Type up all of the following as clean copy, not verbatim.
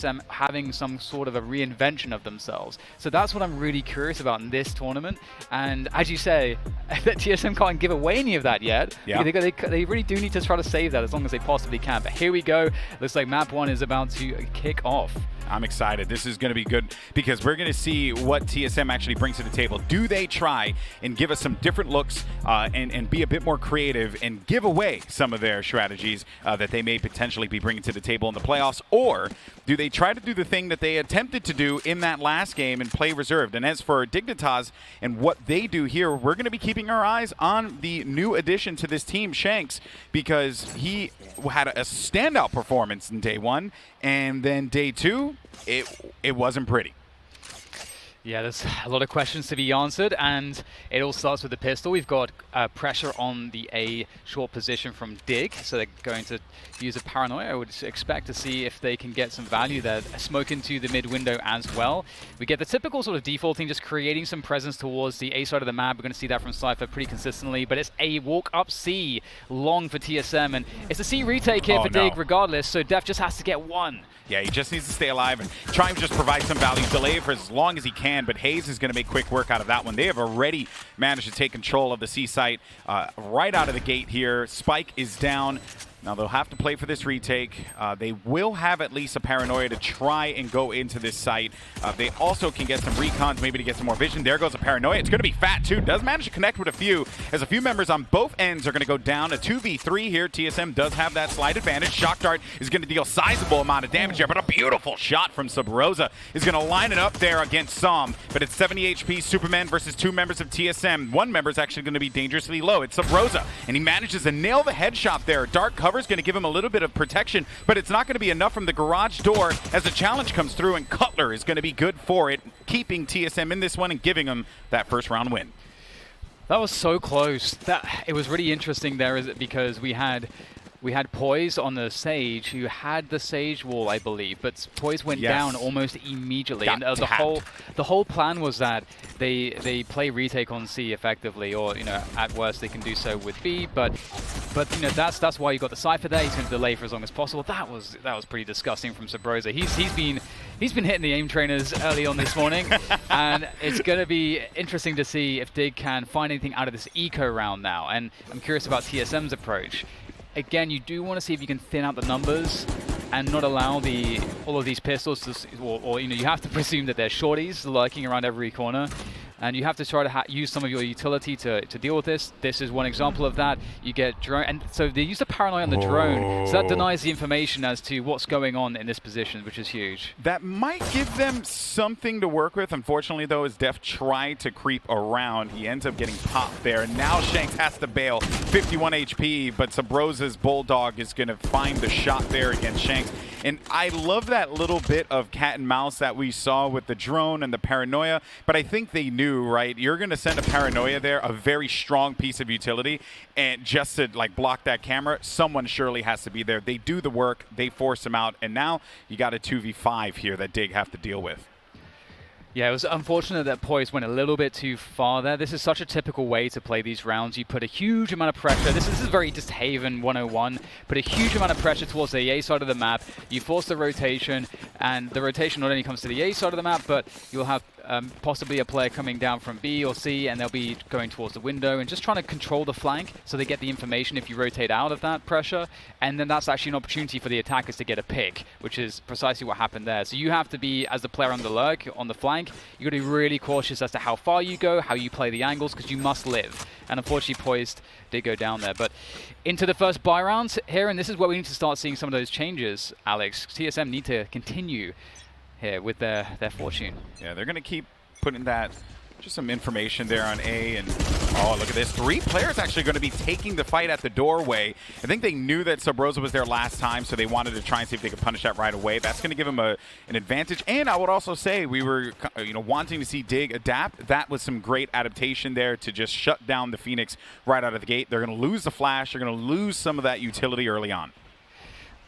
TSM having some sort of a reinvention of themselves. So that's what I'm really curious about in this tournament. And as you say, that TSM can't give away any of that yet. Yeah. They really do need to try to save that as long as they possibly can. But here we go. Looks like map 1 is about to kick off. I'm excited. This is going to be good because we're going to see what TSM actually brings to the table. Do they try and give us some different looks and be a bit more creative and give away some of their strategies that they may potentially be bringing to the table in the playoffs? Or do they try to do the thing that they attempted to do in that last game and play reserved? And as for Dignitas and what they do here, we're going to be keeping our eyes on the new addition to this team, Shanks, because he had a standout performance in day 1, and then day 2, it wasn't pretty. Yeah, there's a lot of questions to be answered, and it all starts with the pistol. We've got pressure on the A short position from Dig, so they're going to use a Paranoia. I would expect to see if they can get some value there. Smoke into the mid window as well. We get the typical sort of defaulting, just creating some presence towards the A side of the map. We're going to see that from Cypher pretty consistently, but it's a walk up C long for TSM, and it's a C retake here for Dig regardless, so Def just has to get one. Yeah, he just needs to stay alive and try and just provide some value, delay it for as long as he can, but Hayes is going to make quick work out of that one. They have already managed to take control of the C site right out of the gate here. Spike is down. Now they'll have to play for this retake. They will have at least a Paranoia to try and go into this site. They also can get some recons, maybe to get some more vision. There goes a Paranoia. It's going to be Fat too. Does manage to connect with a few, as a few members on both ends are going to go down. A 2v3 here. TSM does have that slide advantage. Shock Dart is going to deal sizable amount of damage here, but a beautiful shot from Sub Rosa is going to line it up there against Som. But it's 70 HP Superman versus 2 members of TSM. One member is actually going to be dangerously low. It's Sub Rosa, and he manages to nail the headshot there. Dark cover is going to give him a little bit of protection, but it's not going to be enough from the garage door as the challenge comes through, and Cutler is going to be good for it, keeping TSM in this one and giving them that first round win. That was so close. It was really interesting there, because we had Poise on the Sage, who had the Sage wall, I believe, but Poise went down almost immediately. And the whole plan was that they play retake on C effectively, or at worst they can do so with B. But that's why you got the Cypher there. He's going to delay for as long as possible. That was pretty disgusting from Sabrosa. He's been hitting the aim trainers early on this morning, and it's going to be interesting to see if Dig can find anything out of this eco round now. And I'm curious about TSM's approach. Again, you do want to see if you can thin out the numbers and not allow all of these pistols to, or you have to presume that they're shorties lurking around every corner. And you have to try to use some of your utility to deal with this. This is one example of that. You get drone, and so they use the Paranoia on the drone, so that denies the information as to what's going on in this position, which is huge. That might give them something to work with. Unfortunately, though, as Def tried to creep around, he ends up getting popped there. And now Shanks has to bail. 51 HP, but Sabrosa's Bulldog is going to find the shot there against Shanks. And I love that little bit of cat and mouse that we saw with the drone and the Paranoia, but I think they knew, right? You're going to send a Paranoia there, a very strong piece of utility, and just to block that camera, someone surely has to be there. They do the work, they force him out, and now you got a 2v5 here that Dig have to deal with. Yeah, it was unfortunate that Poise went a little bit too far there. This is such a typical way to play these rounds. You put a huge amount of pressure. This is very just Haven 101. Put a huge amount of pressure towards the A side of the map. You force the rotation, and the rotation not only comes to the A side of the map, but you'll have possibly a player coming down from B or C, and they'll be going towards the window and just trying to control the flank so they get the information if you rotate out of that pressure. And then that's actually an opportunity for the attackers to get a pick, which is precisely what happened there. So you have to be, as the player on the lurk, on the flank, you got to be really cautious as to how far you go, how you play the angles, because you must live. And unfortunately, Poised did go down there. But into the first buy round here, and this is where we need to start seeing some of those changes, Alex. TSM need to continue here with their fortune. Yeah, they're going to keep putting that, just some information there on A, and oh, look at this. 3 players actually going to be taking the fight at the doorway. I think they knew that Sub Rosa was there last time, so they wanted to try and see if they could punish that right away. That's going to give them an advantage. And I would also say we were wanting to see Dig adapt. That was some great adaptation there to just shut down the Phoenix right out of the gate. They're going to lose the flash. They're going to lose some of that utility early on.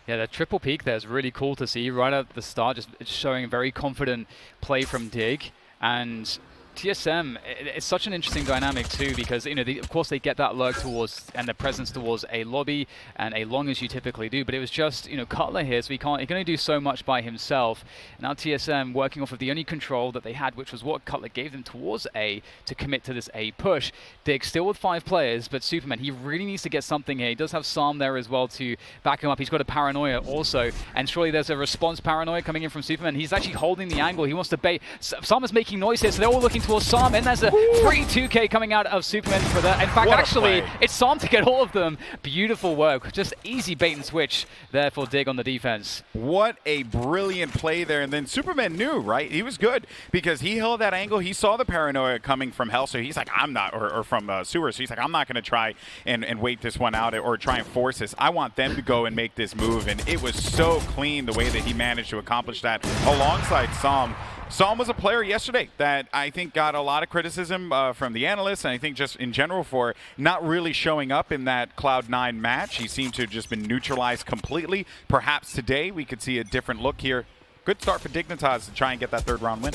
Yeah, the triple peek there is really cool to see right at the start, just showing a very confident play from Dig. And TSM, it's such an interesting dynamic too, because of course they get that lurk towards and the presence towards a lobby and a long as you typically do, but it was just Cutler here, so he can only do so much by himself. Now TSM working off of the only control that they had, which was what Cutler gave them towards A to commit to this A push. Dig still with 5 players, but Superman, he really needs to get something here. He does have Psalm there as well to back him up. He's got a Paranoia also, and surely there's a response Paranoia coming in from Superman. He's actually holding the angle. He wants to bait. Psalm is making noise here, so they're all looking towards Psalm, and there's a free 2K coming out of Superman for that. In fact, actually, it's Psalm to get all of them. Beautiful work. Just easy bait and switch there for Dig on the defense. What a brilliant play there. And then Superman knew, right? He was good because he held that angle. He saw the Paranoia coming from Hell, so he's like, I'm not, or from Sewer, so he's like, I'm not going to try and wait this one out or try and force this. I want them to go and make this move. And it was so clean the way that he managed to accomplish that alongside Psalm. Psalm was a player yesterday that I think got a lot of criticism from the analysts, and I think just in general for not really showing up in that Cloud9 match. He seemed to have just been neutralized completely. Perhaps today we could see a different look here. Good start for Dignitas to try and get that 3rd round win.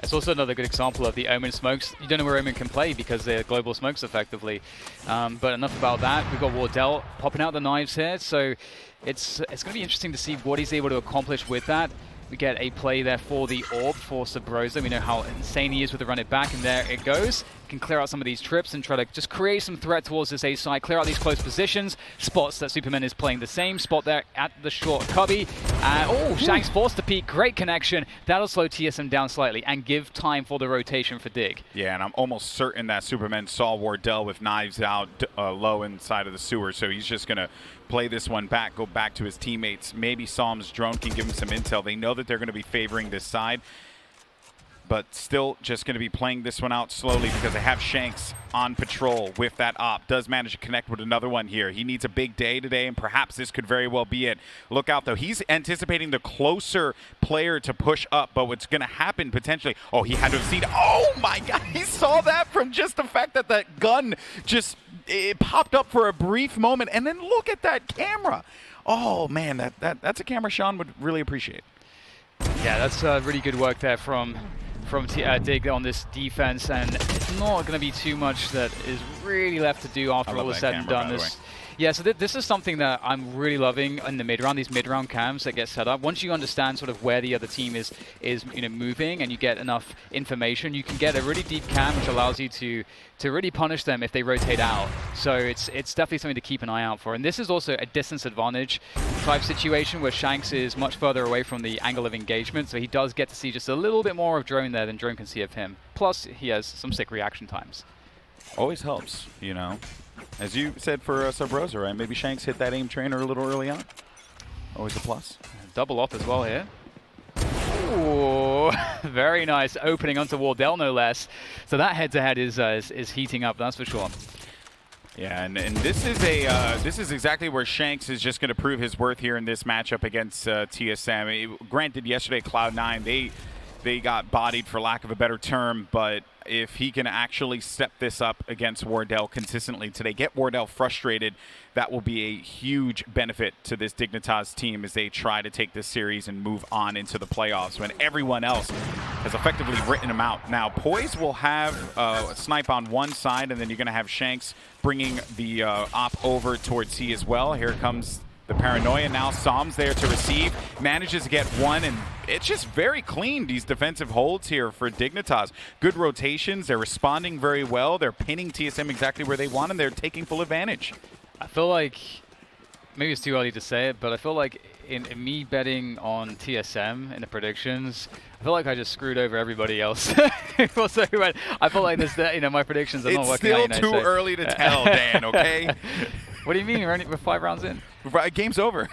It's also another good example of the Omen smokes. You don't know where Omen can play because they're global smokes effectively. But enough about that. We've got Wardell popping out the knives here, so it's going to be interesting to see what he's able to accomplish with that. We get a play there for the Orb for Sabrosa. We know how insane he is with the run it back, and there it goes. Can clear out some of these trips and try to just create some threat towards this A side, clear out these close positions. Spots that Superman is playing the same spot there at the short cubby. Shanks forced to peek. Great connection. That'll slow TSM down slightly and give time for the rotation for Dig. Yeah, and I'm almost certain that Superman saw Wardell with knives out low inside of the sewer, so he's just going to play this one back, go back to his teammates. Maybe Psalm's drone can give him some intel. They know that they're going to be favoring this side, but still just going to be playing this one out slowly because they have Shanks on patrol with that op. Does manage to connect with another one here. He needs a big day today, and perhaps this could very well be it. Look out, though. He's anticipating the closer player to push up, but what's going to happen potentially... Oh, he had to have seen... Oh, my God. He saw that from just the fact that that gun just... It popped up for a brief moment, and then look at that camera. Oh, man, that's a camera Sean would really appreciate. Yeah, that's really good work there from Dig on this defense, and it's not going to be too much that is really left to do after all is said and done. Yeah, so this is something that I'm really loving in the mid-round, these mid-round cams that get set up. Once you understand sort of where the other team is moving and you get enough information, you can get a really deep cam which allows you to really punish them if they rotate out. So it's definitely something to keep an eye out for. And this is also a distance advantage type situation where Shanks is much further away from the angle of engagement, so he does get to see just a little bit more of Drone there than Drone can see of him. Plus, he has some sick reaction times. Always helps, As you said for Sabrosa, right? Maybe Shanks hit that aim trainer a little early on. Always a plus. Double off as well here. Ooh, very nice opening onto Wardell, no less. So that head-to-head is heating up, that's for sure. Yeah, and this is this is exactly where Shanks is just going to prove his worth here in this matchup against TSM. Granted, yesterday Cloud9 they got bodied for lack of a better term, but if he can actually step this up against Wardell consistently today, get Wardell frustrated, that will be a huge benefit to this Dignitas team as they try to take this series and move on into the playoffs when everyone else has effectively written them out. Now, Poise will have a snipe on one side, and then you're going to have Shanks bringing the op over towards C as well. Here comes the Paranoia. Now Psalm's there to receive, manages to get one, and it's just very clean, these defensive holds here for Dignitas. Good rotations, they're responding very well, they're pinning TSM exactly where they want, and they're taking full advantage. I feel like, maybe it's too early to say it, but I feel like in me betting on TSM in the predictions, I feel like I just screwed over everybody else. I feel like this, my predictions are not working out. It's still too early to tell, Dan, okay? What do you mean? We're 5 rounds in? Game's over.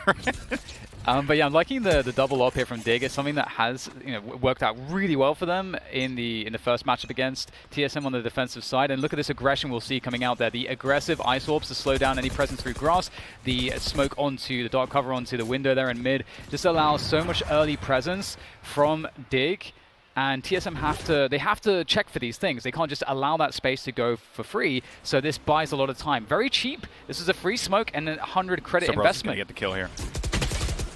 But yeah, I'm liking the double op here from Dig. It's something that has worked out really well for them in the first matchup against TSM on the defensive side. And look at this aggression we'll see coming out there. The aggressive ice orbs to slow down any presence through grass. The smoke onto the dark cover onto the window there in mid just allows so much early presence from Dig. And TSM have to check for these things. They can't just allow that space to go for free. So this buys a lot of time. Very cheap. This is a free smoke and a 100 credit investment. Gonna get the kill here.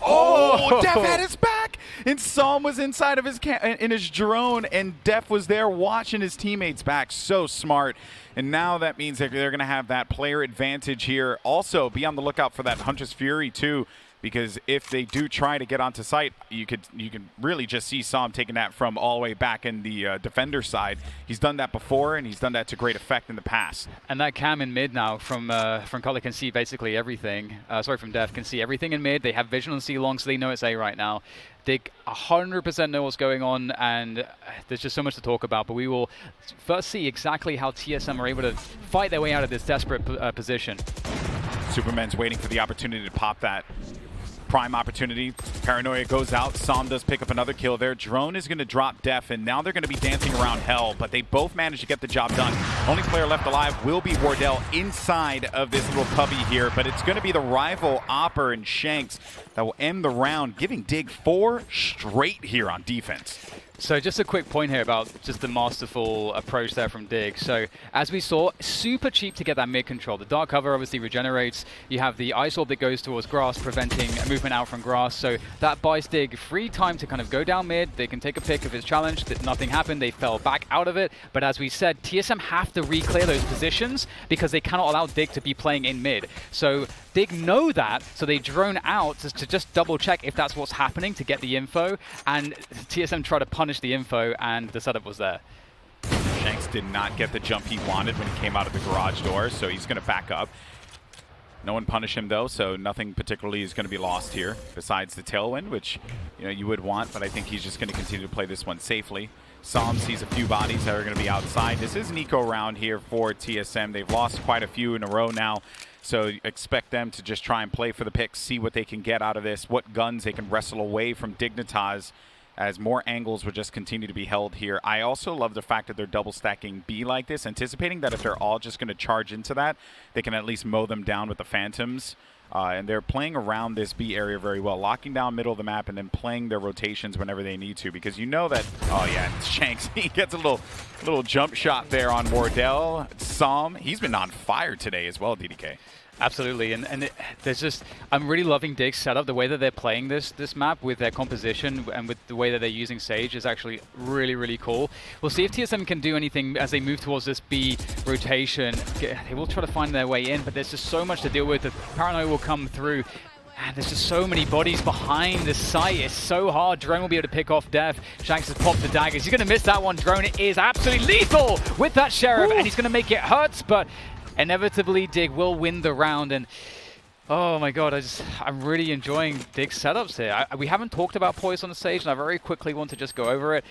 Oh, Def had his back, and Psalm was inside of his in his drone, and Def was there watching his teammates back. So smart. And now that means that they're going to have that player advantage here. Also, be on the lookout for that Hunter's Fury too, because if they do try to get onto site, you can really just see Psalm taking that from all the way back in the defender side. He's done that before, and he's done that to great effect in the past. And that cam in mid now from Color can see basically everything. From Def can see everything in mid. They have vision on C long, so they know it's A right now. Dig 100% know what's going on, and there's just so much to talk about. But we will first see exactly how TSM are able to fight their way out of this desperate position. Superman's waiting for the opportunity to pop that prime opportunity. Paranoia goes out. Psalm does pick up another kill there. Drone is going to drop Def, and now they're going to be dancing around hell, but they both managed to get the job done. Only player left alive will be Wardell inside of this little cubby here, but it's going to be the rival Opper and Shanks that will end the round, giving Dig 4 straight here on defense. So just a quick point here about just the masterful approach there from Dig. So as we saw, super cheap to get that mid control. The dark cover obviously regenerates. You have the ice orb that goes towards grass, preventing movement out from grass. So that buys Dig free time to kind of go down mid. They can take a pick of his challenge. Nothing happened. They fell back out of it. But as we said, TSM have to re-clear those positions because they cannot allow Dig to be playing in mid. So Dig know that, so they drone out to just double check if that's what's happening to get the info, and TSM try to punish the info, and the setup was there. Shanks did not get the jump he wanted when he came out of the garage door, so he's going to back up. No one punished him though, so nothing particularly is going to be lost here besides the tailwind, which you would want, but I think he's just going to continue to play this one safely. Psalm sees a few bodies that are going to be outside. This is an eco round here for TSM. They've lost quite a few in a row now, so expect them to just try and play for the picks, see what they can get out of this, what guns they can wrestle away from Dignitas, as more angles will just continue to be held here. I also love the fact that they're double stacking B like this, anticipating that if they're all just going to charge into that, they can at least mow them down with the Phantoms. And they're playing around this B area very well, locking down middle of the map and then playing their rotations whenever they need to, because you know that, oh yeah, Shanks, he gets a little jump shot there on Wardell. Psalm, he's been on fire today as well, DDK. Absolutely, and there's just, I'm really loving Dig's setup. The way that they're playing this map with their composition and with the way that they're using Sage is actually really, really cool. We'll see if TSM can do anything as they move towards this B rotation. They will try to find their way in, but there's just so much to deal with. The Paranoia will come through. And there's just so many bodies behind the site. It's so hard. Drone will be able to pick off Def. Shanks has popped the daggers. He's going to miss that one. Drone is absolutely lethal with that Sheriff, and he's going to make it hurt, but inevitably, Dig will win the round, and oh my god, I'm really enjoying Dig's setups here. We haven't talked about Poise on the stage, and I very quickly want to just go over it.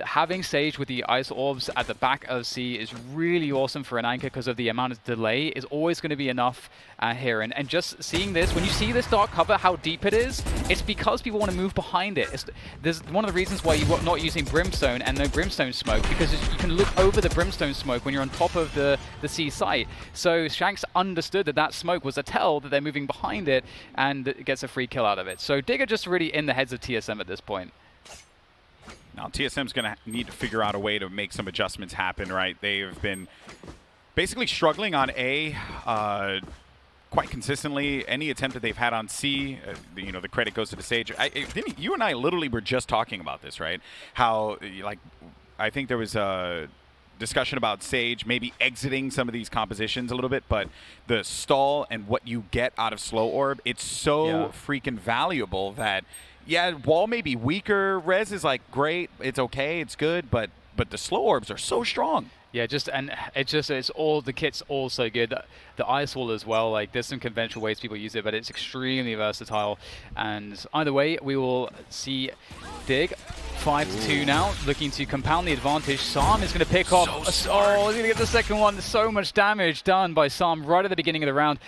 Having Sage with the ice orbs at the back of C is really awesome for an anchor because of the amount of delay is always going to be enough here. And just seeing this, when you see this dark cover, how deep it is, it's because people want to move behind it. There's one of the reasons why you're not using Brimstone and no Brimstone smoke, because you can look over the Brimstone smoke when you're on top of the C site. So Shanks understood that smoke was a tell that they're moving behind it, and gets a free kill out of it. So Dig are just really in the heads of TSM at this point. Now, TSM's going to need to figure out a way to make some adjustments happen, right? They have been basically struggling on A quite consistently. Any attempt that they've had on C, the credit goes to the Sage. You and I literally were just talking about this, right? How, I think there was a discussion about Sage maybe exiting some of these compositions a little bit, but the stall and what you get out of Slow Orb, it's so freaking valuable that wall may be weaker, res is great, it's okay, it's good, but the Slow Orbs are so strong. Yeah, it's all, the kit's all so good. The ice wall as well, there's some conventional ways people use it, but it's extremely versatile. And either way, we will see Dig 5-2 now, looking to compound the advantage. Psalm is going to pick off, he's going to get the second one. There's so much damage done by Psalm right at the beginning of the round.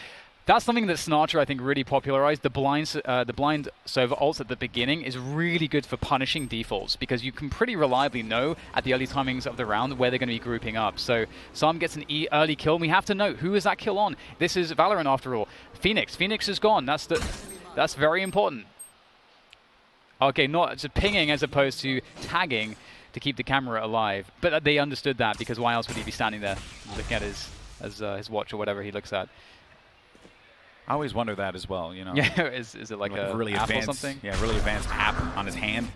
That's something that Snarcher, I think, really popularized. The blind server ults at the beginning is really good for punishing defaults, because you can pretty reliably know at the early timings of the round where they're going to be grouping up. So Psalm gets an early kill, and we have to know who is that kill on. This is Valorant after all. Phoenix is gone. That's very important. Okay, not just pinging as opposed to tagging to keep the camera alive. But they understood that, because why else would he be standing there looking at his watch or whatever he looks at? I always wonder that as well, you know. Yeah, is it like a really app advanced, or something? Yeah, really advanced app on his hand.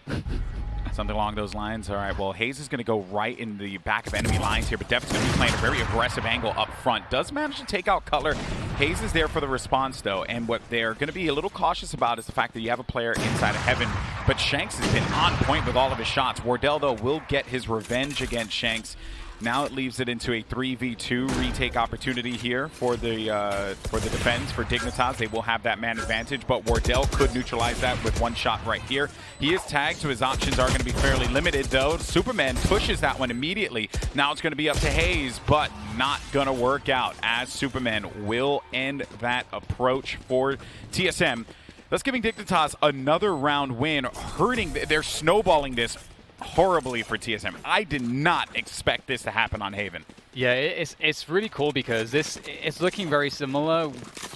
Something along those lines. All right, well, Hayes is going to go right in the back of enemy lines here, but Def's going to be playing a very aggressive angle up front. Does manage to take out Cutler. Hayes is there for the response, though, and what they're going to be a little cautious about is the fact that you have a player inside of Heaven, but Shanks has been on point with all of his shots. Wardell, though, will get his revenge against Shanks. Now it leaves it into a 3v2 retake opportunity here for the defense for Dignitas. They will have that man advantage, but Wardell could neutralize that with one shot right here. He is tagged, so his options are going to be fairly limited, though. Superman pushes that one immediately. Now it's going to be up to Hayes, but not going to work out as Superman will end that approach for TSM. That's giving Dignitas another round win, hurting. They're snowballing this horribly for TSM. I did not expect this to happen on Haven. Yeah, it's really cool because it's looking very similar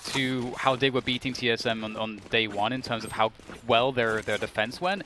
to how they were beating TSM on day one in terms of how well their defense went.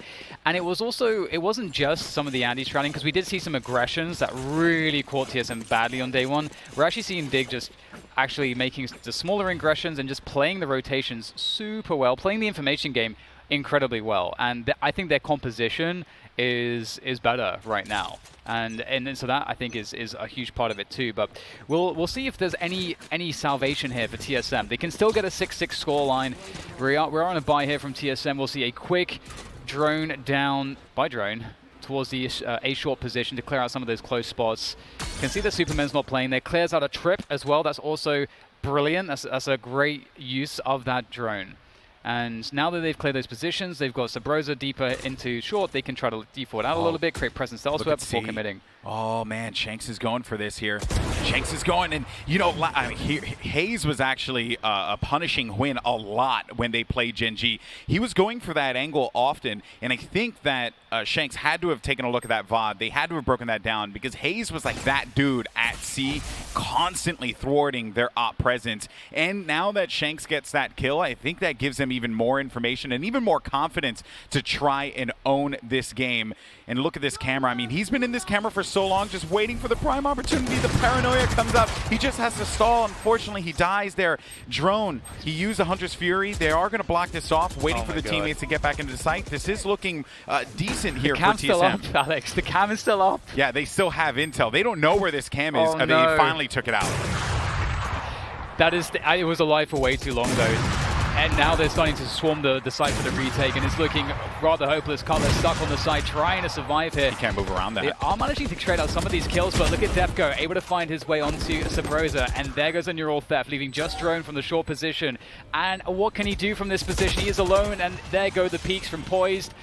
And it wasn't just some of the anti-stratting, because we did see some aggressions that really caught TSM badly on day one. We're actually seeing Dig just actually making the smaller aggressions and just playing the rotations super well, playing the information game incredibly well. And I think their composition is better right now, and so that I think is a huge part of it too. But we'll see if there's any salvation here for TSM. They can still get a 6-6 scoreline. We're on a buy here from TSM. We'll see a quick drone down by drone towards the A short position to clear out some of those close spots. You can see that Superman's not playing there. Clears out a trip as well. That's also brilliant. That's a great use of that drone. And now that they've cleared those positions, they've got Sabrosa deeper into short. They can try to default out a little bit, create presence elsewhere before committing. Oh, man, Shanks is going for this here. Shanks is going, and, you know, Hayes was actually punishing Huynh a lot when they played Gen G. He was going for that angle often, and I think that Shanks had to have taken a look at that VOD. They had to have broken that down because Hayes was like that dude at C, constantly thwarting their op presence. And now that Shanks gets that kill, I think that gives him even more information and even more confidence to try and own this game. And look at this camera. I mean, he's been in this camera for so long, just waiting for the prime opportunity. The paranoia comes up. He just has to stall. Unfortunately, he dies there. Drone, he used a Hunter's Fury. They are going to block this off, waiting for the teammates to get back into the site. This is looking decent here for TSM. The cam's still up, Alex. The cam is still up. Yeah, they still have intel. They don't know where this cam is. Oh, no. They finally took it out. That is, it was alive for way too long, though. And now they're starting to swarm the site for the retake, and it's looking rather hopeless. Cutler stuck on the site, trying to survive here. He can't move around that. They are managing to trade out some of these kills, but look at Defco, able to find his way onto Sabrosa, and there goes a Neural Theft, leaving just Drone from the short position. And what can he do from this position? He is alone, and there go the peaks from Poised.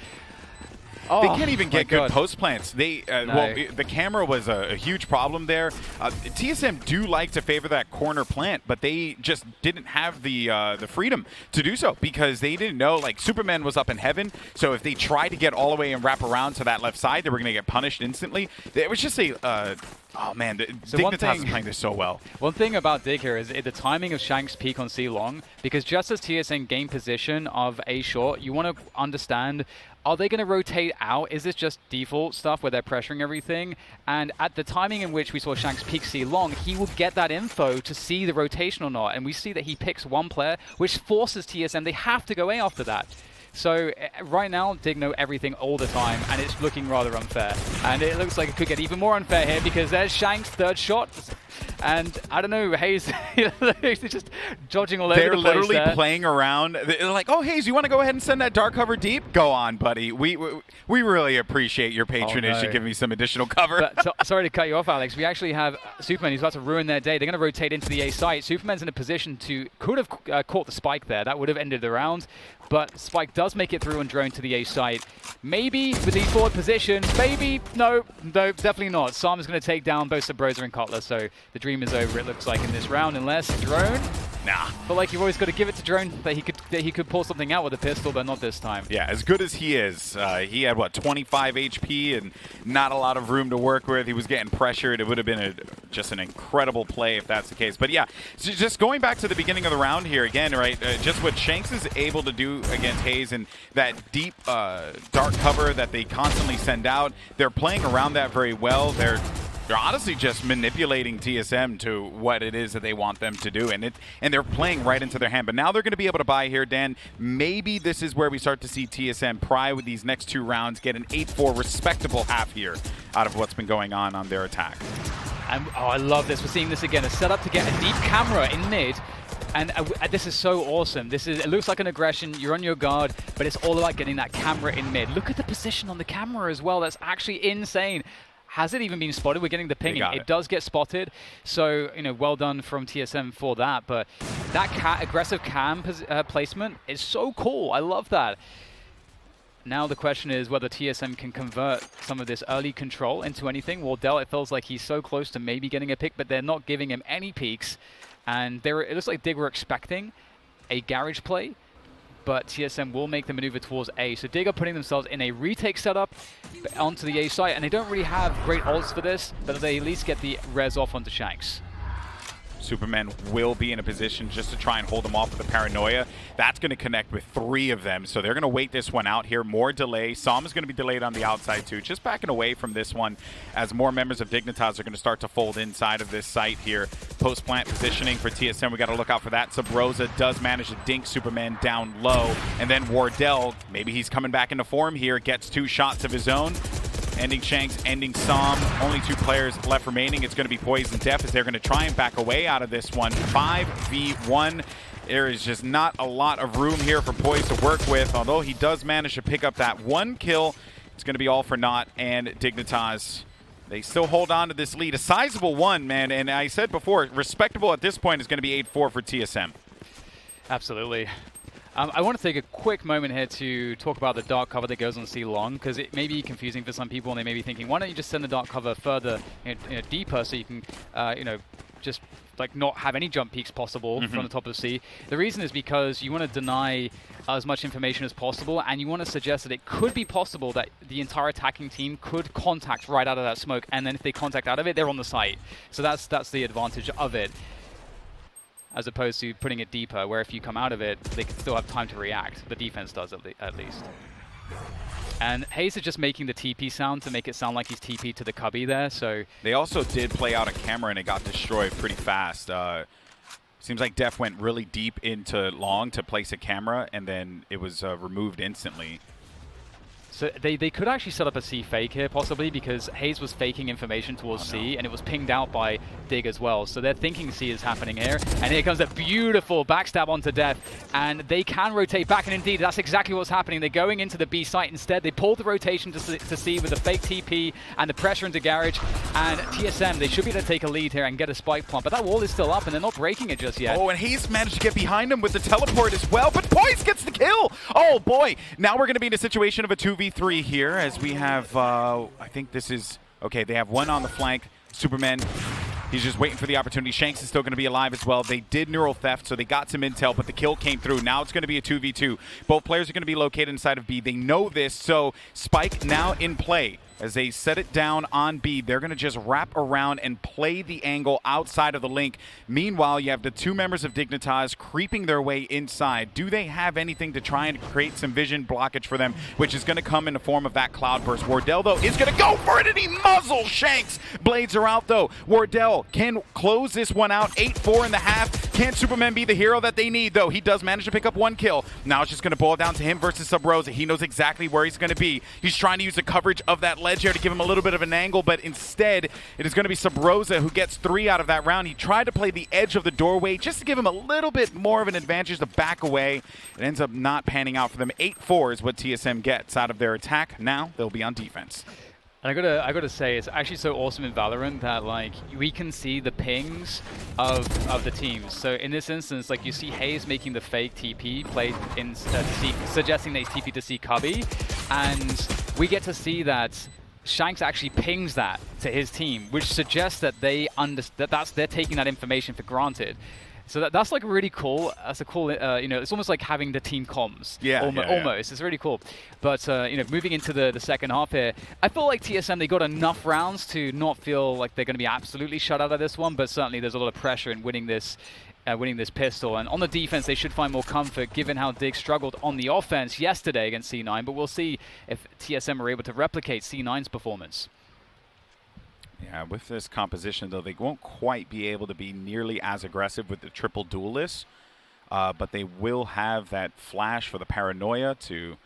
Oh, they can't even get good post plants. They well, the camera was a huge problem there. TSM do like to favor that corner plant, but they just didn't have the freedom to do so because they didn't know. Like, Superman was up in Heaven, so if they tried to get all the way and wrap around to that left side, they were going to get punished instantly. It was just a oh man, Dignitas is playing this so well. One thing about Dig here is the timing of Shank's peak on C long, because just as TSM gain position of A short, you want to understand, are they going to rotate out? Is this just default stuff where they're pressuring everything? And at the timing in which we saw Shanks peek C long, he will get that info to see the rotation or not. And we see that he picks one player, which forces TSM. They have to go A after that. So right now, Dig know everything all the time, and it's looking rather unfair. And it looks like it could get even more unfair here because there's Shank's third shot. And I don't know, Hayes is just dodging all over the place. They're literally playing around. They're like, oh, Hayes, you want to go ahead and send that dark cover deep? Go on, buddy. We really appreciate your patronage to give me some additional cover. But, sorry to cut you off, Alex. We actually have Superman who's about to ruin their day. They're going to rotate into the A site. Superman's in a position to could have caught the spike there. That would have ended the round. But Spike does make it through and drone to the A site. Maybe with the forward position. Maybe. No, definitely not. Sam is going to take down both Sabrosa and Cutler. So the dream is over, it looks like, in this round. Unless Drone. Nah. But like, you've always got to give it to Drone that he could pull something out with a pistol, but not this time. Yeah, as good as he is, he had, what, 25 HP and not a lot of room to work with. He was getting pressured. It would have been just an incredible play if that's the case. But yeah, so just going back to the beginning of the round here again, right, just what Shanks is able to do against Hayes and that deep dark cover that they constantly send out, they're playing around that very well. They're They're honestly just manipulating TSM to what it is that they want them to do, and they're playing right into their hand. But now they're going to be able to buy here, Dan. Maybe this is where we start to see TSM pry with these next 2 rounds, get an 8-4 respectable half here out of what's been going on their attack. And, oh, I love this. We're seeing this again. A setup to get a deep camera in mid. And this is so awesome. It looks like an aggression. You're on your guard, but it's all about getting that camera in mid. Look at the position on the camera as well. That's actually insane. Has it even been spotted? We're getting the pinging. It does get spotted. So, well done from TSM for that. But that aggressive cam placement is so cool. I love that. Now the question is whether TSM can convert some of this early control into anything. Wardell, it feels like he's so close to maybe getting a pick, but they're not giving him any peeks. And it looks like Dig were expecting a garage play, but TSM will make the maneuver towards A. So Dig are putting themselves in a retake setup onto the A site, and they don't really have great ults for this, but they at least get the res off onto Shanks. Superman will be in a position just to try and hold them off with the paranoia. That's going to connect with 3 of them, so they're going to wait this one out here. More delay. Som is going to be delayed on the outside too. Just backing away from this one as more members of Dignitas are going to start to fold inside of this site here. Post-plant positioning for TSM. We got to look out for that. Subrosa does manage to dink Superman down low, and then Wardell, maybe he's coming back into form here, gets 2 shots of his own. Ending Shanks, ending Som. Only 2 players left remaining. It's going to be Poise and Def as they're going to try and back away out of this one. 5v1. There is just not a lot of room here for Poise to work with, although he does manage to pick up that 1 kill. It's going to be all for naught, and Dignitas, they still hold on to this lead. A sizable one, man, and I said before, respectable at this point is going to be 8-4 for TSM. Absolutely. I want to take a quick moment here to talk about the dark cover that goes on C long, because it may be confusing for some people, and they may be thinking, why don't you just send the dark cover further, deeper, so you can, just like not have any jump peaks possible from the top of C. The reason is because you want to deny as much information as possible, and you want to suggest that it could be possible that the entire attacking team could contact right out of that smoke, and then if they contact out of it, they're on the site. So that's the advantage of it, as opposed to putting it deeper, where if you come out of it, they can still have time to react. The defense does, at least. And Hayes is just making the TP sound to make it sound like he's TP to the cubby there, so... They also did play out a camera, and it got destroyed pretty fast. Seems like Def went really deep into long to place a camera, and then it was removed instantly. So they could actually set up a C fake here, possibly, because Hayes was faking information towards C, and it was pinged out by Dig as well. So they're thinking C is happening here. And here comes a beautiful backstab onto Def, and they can rotate back, and indeed, that's exactly what's happening. They're going into the B site instead. They pulled the rotation to C with the fake TP and the pressure into Garage, and TSM, they should be able to take a lead here and get a spike plant, but that wall is still up, and they're not breaking it just yet. Oh, and Hayes managed to get behind him with the teleport as well, but Poise gets the kill! Oh, boy! Now we're going to be in a situation of a 2v3 here, as we have, I think this is, okay, they have 1 on the flank. Superman, he's just waiting for the opportunity. Shanks is still going to be alive as well. They did neural theft, so they got some intel, but the kill came through. Now it's going to be a 2v2. Both players are going to be located inside of B. They know this, so Spike now in play. As they set it down on B, they're going to just wrap around and play the angle outside of the link. Meanwhile, you have the 2 members of Dignitas creeping their way inside. Do they have anything to try and create some vision blockage for them, which is going to come in the form of that cloudburst? Wardell, though, is going to go for it, and he muzzles Shanks. Blades are out, though. Wardell can close this one out. 8-4 in the half. Can Superman be the hero that they need, though? He does manage to pick up 1 kill. Now it's just going to boil down to him versus Subrosa. He knows exactly where he's going to be. He's trying to use the coverage of that ledge here to give him a little bit of an angle, but instead it is going to be Subrosa who gets 3 out of that round. He tried to play the edge of the doorway just to give him a little bit more of an advantage to back away. It ends up not panning out for them. 8-4 is what TSM gets out of their attack. Now they'll be on defense. And I gotta say, it's actually so awesome in Valorant that like we can see the pings of the teams. So in this instance, like you see Hayes making the fake TP play in C, suggesting that he's TP to C cubby, and we get to see that Shanks actually pings that to his team, which suggests that they're taking that information for granted. So that's like really cool. That's a cool, it's almost like having the team comms. Yeah, almost. It's really cool. But, moving into the second half here, I feel like TSM, they got enough rounds to not feel like they're going to be absolutely shut out of this one, but certainly there's a lot of pressure in winning this pistol. And on the defense, they should find more comfort given how Dig struggled on the offense yesterday against C9, but we'll see if TSM are able to replicate C9's performance. Yeah, with this composition, though, they won't quite be able to be nearly as aggressive with the triple duelists, but they will have that flash for the paranoia to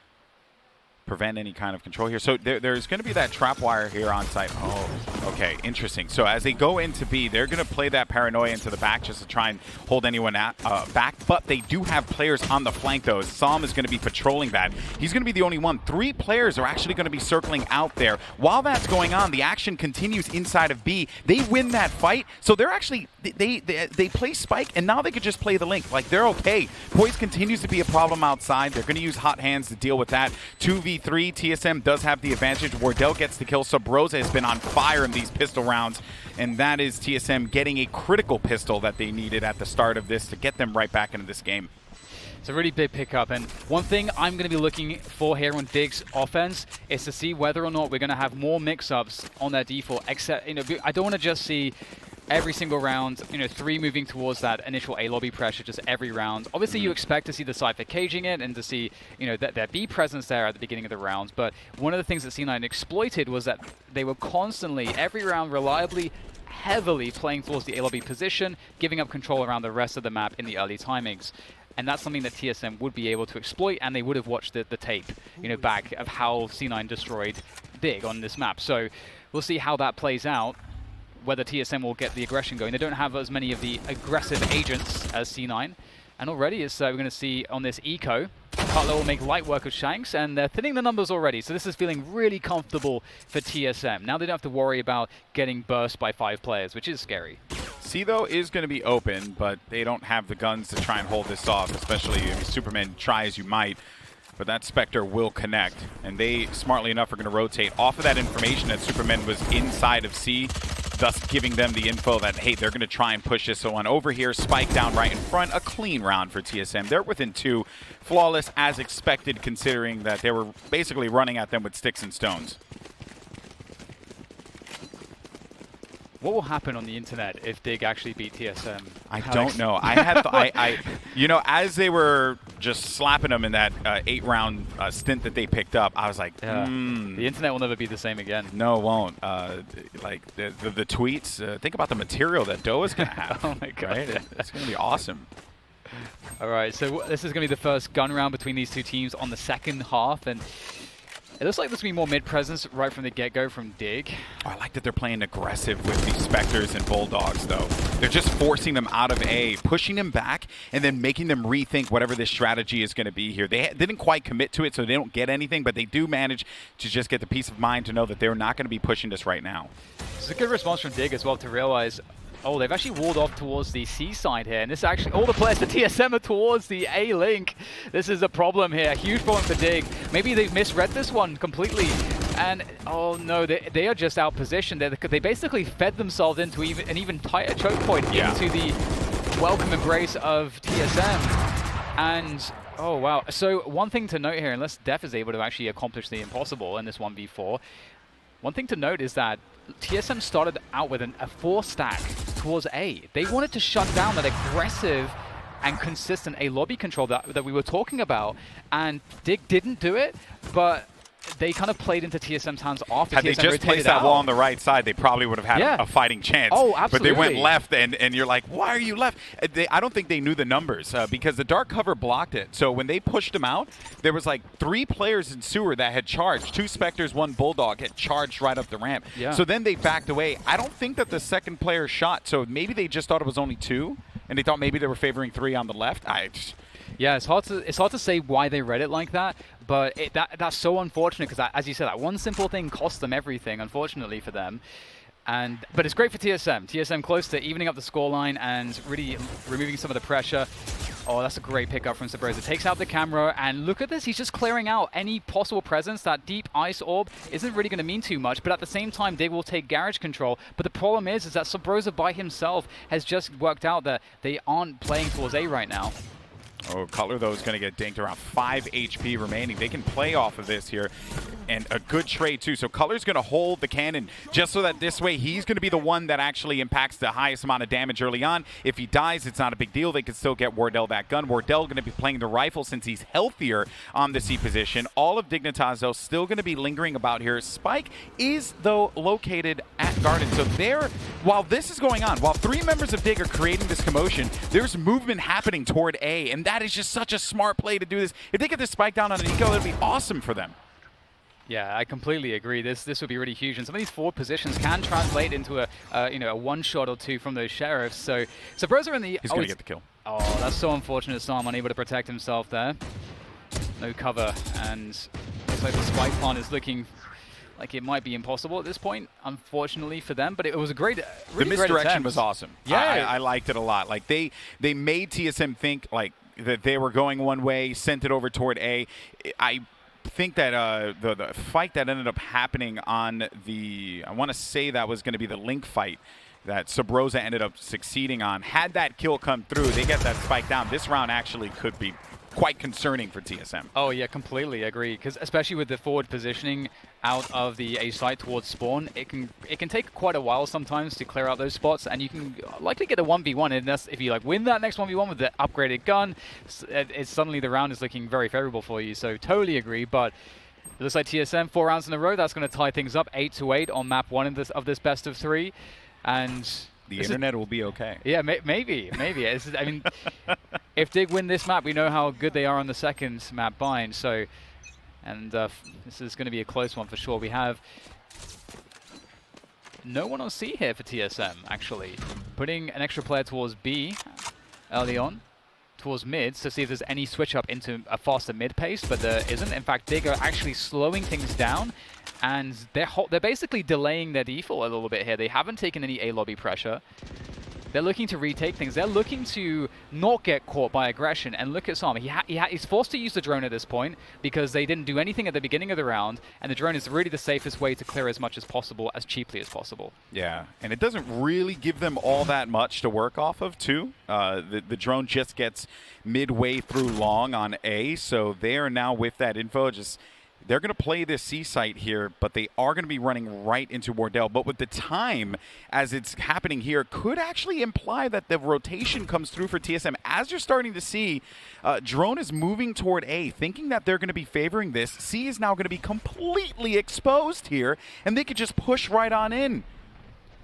prevent any kind of control here. So there's going to be that trap wire here on site. Oh, okay, interesting. So as they go into B, they're going to play that paranoia into the back just to try and hold anyone back. But they do have players on the flank, though. Sam is going to be patrolling that. He's going to be the only one. 3 players are actually going to be circling out there. While that's going on, the action continues inside of B. They win that fight, so they're actually they play Spike, and now they could just play the Link. Like, they're okay. Poise continues to be a problem outside. They're going to use hot hands to deal with that. 2v3, TSM does have the advantage. Wardell gets the kill. Subrosa has been on fire in these pistol rounds, and that is TSM getting a critical pistol that they needed at the start of this to get them right back into this game. It's a really big pickup, and one thing I'm going to be looking for here on Dig's offense is to see whether or not we're going to have more mix-ups on their default. Except, I don't want to just see every single round, 3 moving towards that initial A lobby pressure just every round. Obviously, you expect to see the Cypher caging it and to see, that their B presence there at the beginning of the rounds. But one of the things that C9 exploited was that they were constantly, every round, reliably, heavily playing towards the A lobby position, giving up control around the rest of the map in the early timings. And that's something that TSM would be able to exploit, and they would have watched the tape, back of how C9 destroyed Dig on this map. So we'll see how that plays out, whether TSM will get the aggression going. They don't have as many of the aggressive agents as C9. And already we're going to see on this eco, Cutler will make light work of Shanks, and they're thinning the numbers already. So this is feeling really comfortable for TSM. Now they don't have to worry about getting burst by 5 players, which is scary. C, though, is going to be open, but they don't have the guns to try and hold this off, especially if Superman try as you might. But that Spectre will connect, and they, smartly enough, are going to rotate off of that information that Superman was inside of C, thus giving them the info that, hey, they're going to try and push this one over here. Spike down right in front. A clean round for TSM. They're within 2. Flawless as expected, considering that they were basically running at them with sticks and stones. What will happen on the internet if Dig actually beat TSM? I don't know. I had, as they were just slapping them in that 8-round stint that they picked up, I was like, The internet will never be the same again. No, it won't. Like the tweets. Think about the material that Doa's gonna have. Oh my god, right? It's gonna be awesome. All right, so this is gonna be the first gun round between these 2 teams on the second half, and it looks like there's going to be more mid-presence right from the get-go from Dig. Oh, I like that they're playing aggressive with these Spectres and Bulldogs, though. They're just forcing them out of A, pushing them back, and then making them rethink whatever this strategy is going to be here. They didn't quite commit to it, so they don't get anything, but they do manage to just get the peace of mind to know that they're not going to be pushing this right now. It's a good response from Dig as well to realize, oh, they've actually walled off towards the C side here, and this actually, all the players to TSM are towards the A link. This is a problem here, a huge problem for Dig. Maybe they've misread this one completely, and oh no, they are just out positioned. They basically fed themselves into an even tighter choke point into the welcome embrace of TSM. And oh wow, so one thing to note here, unless Def is able to actually accomplish the impossible in this 1v4, one thing to note is that TSM started out with a 4 stack towards A. They wanted to shut down that aggressive and consistent A lobby control that we were talking about, and Dig didn't do it, but they kind of played into TSM's hands after Had TSM they just placed that wall on the right side, they probably would have had a fighting chance. Oh, absolutely. But they went left, and you're like, why are you left? I don't think they knew the numbers because the dark cover blocked it. So when they pushed them out, there was like 3 players in sewer that had charged. 2 Spectres, 1 Bulldog had charged right up the ramp. Yeah. So then they backed away. I don't think that the second player shot, so maybe they just thought it was only 2, and they thought maybe they were favoring 3 on the left. Yeah, it's hard to say why they read it like that, but that's so unfortunate because, as you said, that one simple thing cost them everything, unfortunately for them. But it's great for TSM. TSM close to evening up the scoreline and really removing some of the pressure. Oh, that's a great pickup from Subrosa. Takes out the camera, and look at this. He's just clearing out any possible presence. That deep ice orb isn't really going to mean too much, but at the same time, Dig will take garage control. But the problem is that Subrosa by himself has just worked out that they aren't playing towards A right now. Oh, Cutler, though, is going to get dinked around 5 HP remaining. They can play off of this here, and a good trade, too. So Cutler's going to hold the cannon just so that this way he's going to be the one that actually impacts the highest amount of damage early on. If he dies, it's not a big deal. They can still get Wardell that gun. Wardell going to be playing the rifle since he's healthier on the C position. All of Dignitas, though, still going to be lingering about here. Spike is, though, located at garden. So while this is going on, while 3 members of Dig are creating this commotion, there's movement happening toward A, and that is just such a smart play to do this. If they get this spike down on an eco, it'd be awesome for them. Yeah, I completely agree. This would be really huge, and some of these forward positions can translate into a one-shot or two from those sheriffs. So Broza in the... He's going to get the kill. Oh, that's so unfortunate. Sam unable to protect himself there. No cover, and looks like the spike plant is looking like it might be impossible at this point, unfortunately for them. But it was a great, really the misdirection was awesome. Yeah, I liked it a lot. Like they made TSM think like that they were going one way, sent it over toward A. I think that the fight that ended up happening on the, I want to say that was going to be the Link fight that Sabrosa ended up succeeding on. Had that kill come through, they get that spike down. This round actually could be quite concerning for TSM. Oh yeah, completely agree. Because especially with the forward positioning out of the A site towards spawn, it can take quite a while sometimes to clear out those spots, and you can likely get a 1v1. And that's if you like win that next 1v1 with the upgraded gun, it's suddenly the round is looking very favorable for you. So totally agree. But it looks like TSM 4 rounds in a row. That's going to tie things up 8-8 on map 1 of this best of 3, and the internet will be okay. Yeah, maybe. I mean, if Dig win this map, we know how good they are on the second map bind. So, and this is going to be a close one for sure. We have no one on C here for TSM, actually. Putting an extra player towards B early on, towards mids, to see if there's any switch up into a faster mid pace, but there isn't. In fact, Dig are actually slowing things down, and they're basically delaying their default a little bit here. They haven't taken any A lobby pressure. They're looking to retake things. They're looking to not get caught by aggression. And look at Sam. He's forced to use the drone at this point because they didn't do anything at the beginning of the round, and the drone is really the safest way to clear as much as possible, as cheaply as possible. Yeah, and it doesn't really give them all that much to work off of, too. The drone just gets midway through long on A, so they are now with that info. They're going to play this C site here, but they are going to be running right into Wardell. But with the time as it's happening here, could actually imply that the rotation comes through for TSM. As you're starting to see, drone is moving toward A, thinking that they're going to be favoring this. C is now going to be completely exposed here, and they could just push right on in.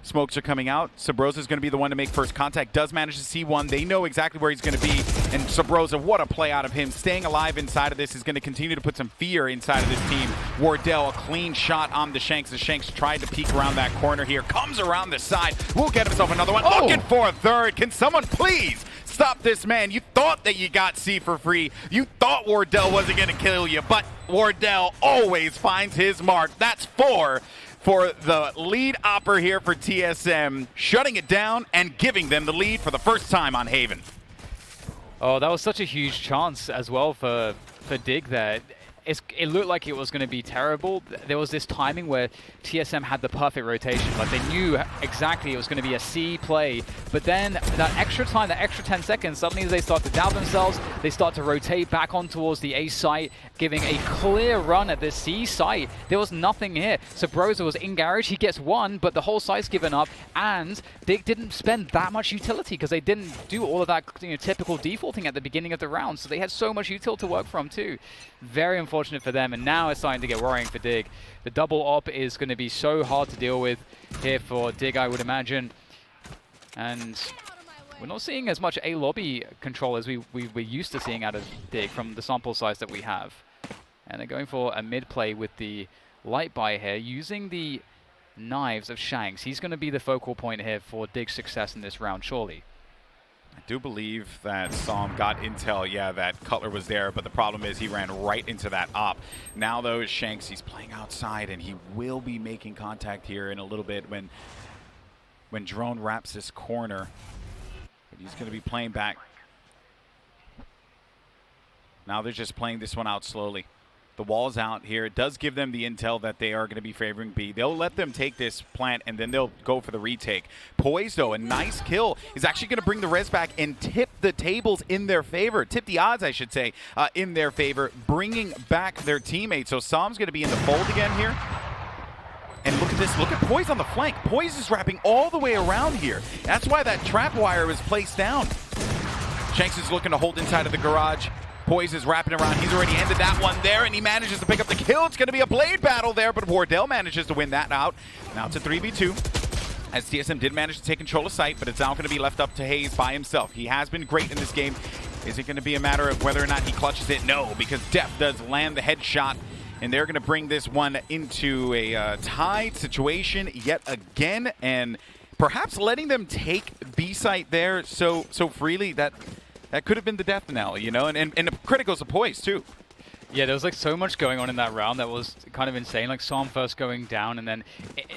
Smokes are coming out. Sabrosa is going to be the one to make first contact. Does manage to see one. They know exactly where he's going to be. And Sabrosa, what a play out of him. Staying alive inside of this is going to continue to put some fear inside of this team. Wardell, a clean shot on the Shanks. The Shanks tried to peek around that corner here. Comes around the side. Will get himself another one. Oh. Looking for a third. Can someone please stop this man? You thought that you got C for free. You thought Wardell wasn't going to kill you. But Wardell always finds his mark. That's 4. For the lead opper here for TSM, shutting it down and giving them the lead for the first time on Haven. Oh, that was such a huge chance as well for Dig there. It looked like it was going to be terrible. There was this timing where TSM had the perfect rotation. Like they knew exactly it was going to be a C play. But then that extra time, that extra 10 seconds, suddenly they start to doubt themselves. They start to rotate back on towards the A site, giving a clear run at the C site. There was nothing here. Sabrosa was in garage. He gets one, but the whole site's given up. And Dig didn't spend that much utility because they didn't do all of that typical defaulting at the beginning of the round. So they had so much util to work from too. Very unfortunate for them, and now it's starting to get worrying for Dig. The double op is going to be so hard to deal with here for Dig, I would imagine. And we're not seeing as much A lobby control as we were used to seeing out of Dig from the sample size that we have. And they're going for a mid play with the light buy here, using the knives of Shanks. He's going to be the focal point here for Dig's success in this round, surely. I do believe that Psalm got intel, yeah, that Cutler was there, but the problem is he ran right into that op. Now, though, Shanks, he's playing outside, and he will be making contact here in a little bit when Drone wraps this corner. But he's going to be playing back. Now they're just playing this one out slowly. The wall's out here. It does give them the intel that they are going to be favoring B. They'll let them take this plant, and then they'll go for the retake. Poise, though, a nice kill, is actually going to bring the res back and tip the tables in their favor. Tip the odds, I should say, in their favor, bringing back their teammates. So Sam's going to be in the fold again here. And look at this. Look at Poise on the flank. Poise is wrapping all the way around here. That's why that trap wire was placed down. Shanks is looking to hold inside of the garage. Poise is wrapping around. He's already ended that one there, and he manages to pick up the kill. It's going to be a blade battle there, but Wardell manages to win that out. Now it's a 3v2. as TSM did manage to take control of site, but it's now going to be left up to Hayes by himself. He has been great in this game. Is it going to be a matter of whether or not he clutches it? No, because Def does land the headshot, and they're going to bring this one into a tied situation yet again, and perhaps letting them take B site there so freely that could have been the death knell, you know, and criticals of Poise too. Yeah, there was like so much going on in that round that was kind of insane. Like Psalm first going down, and then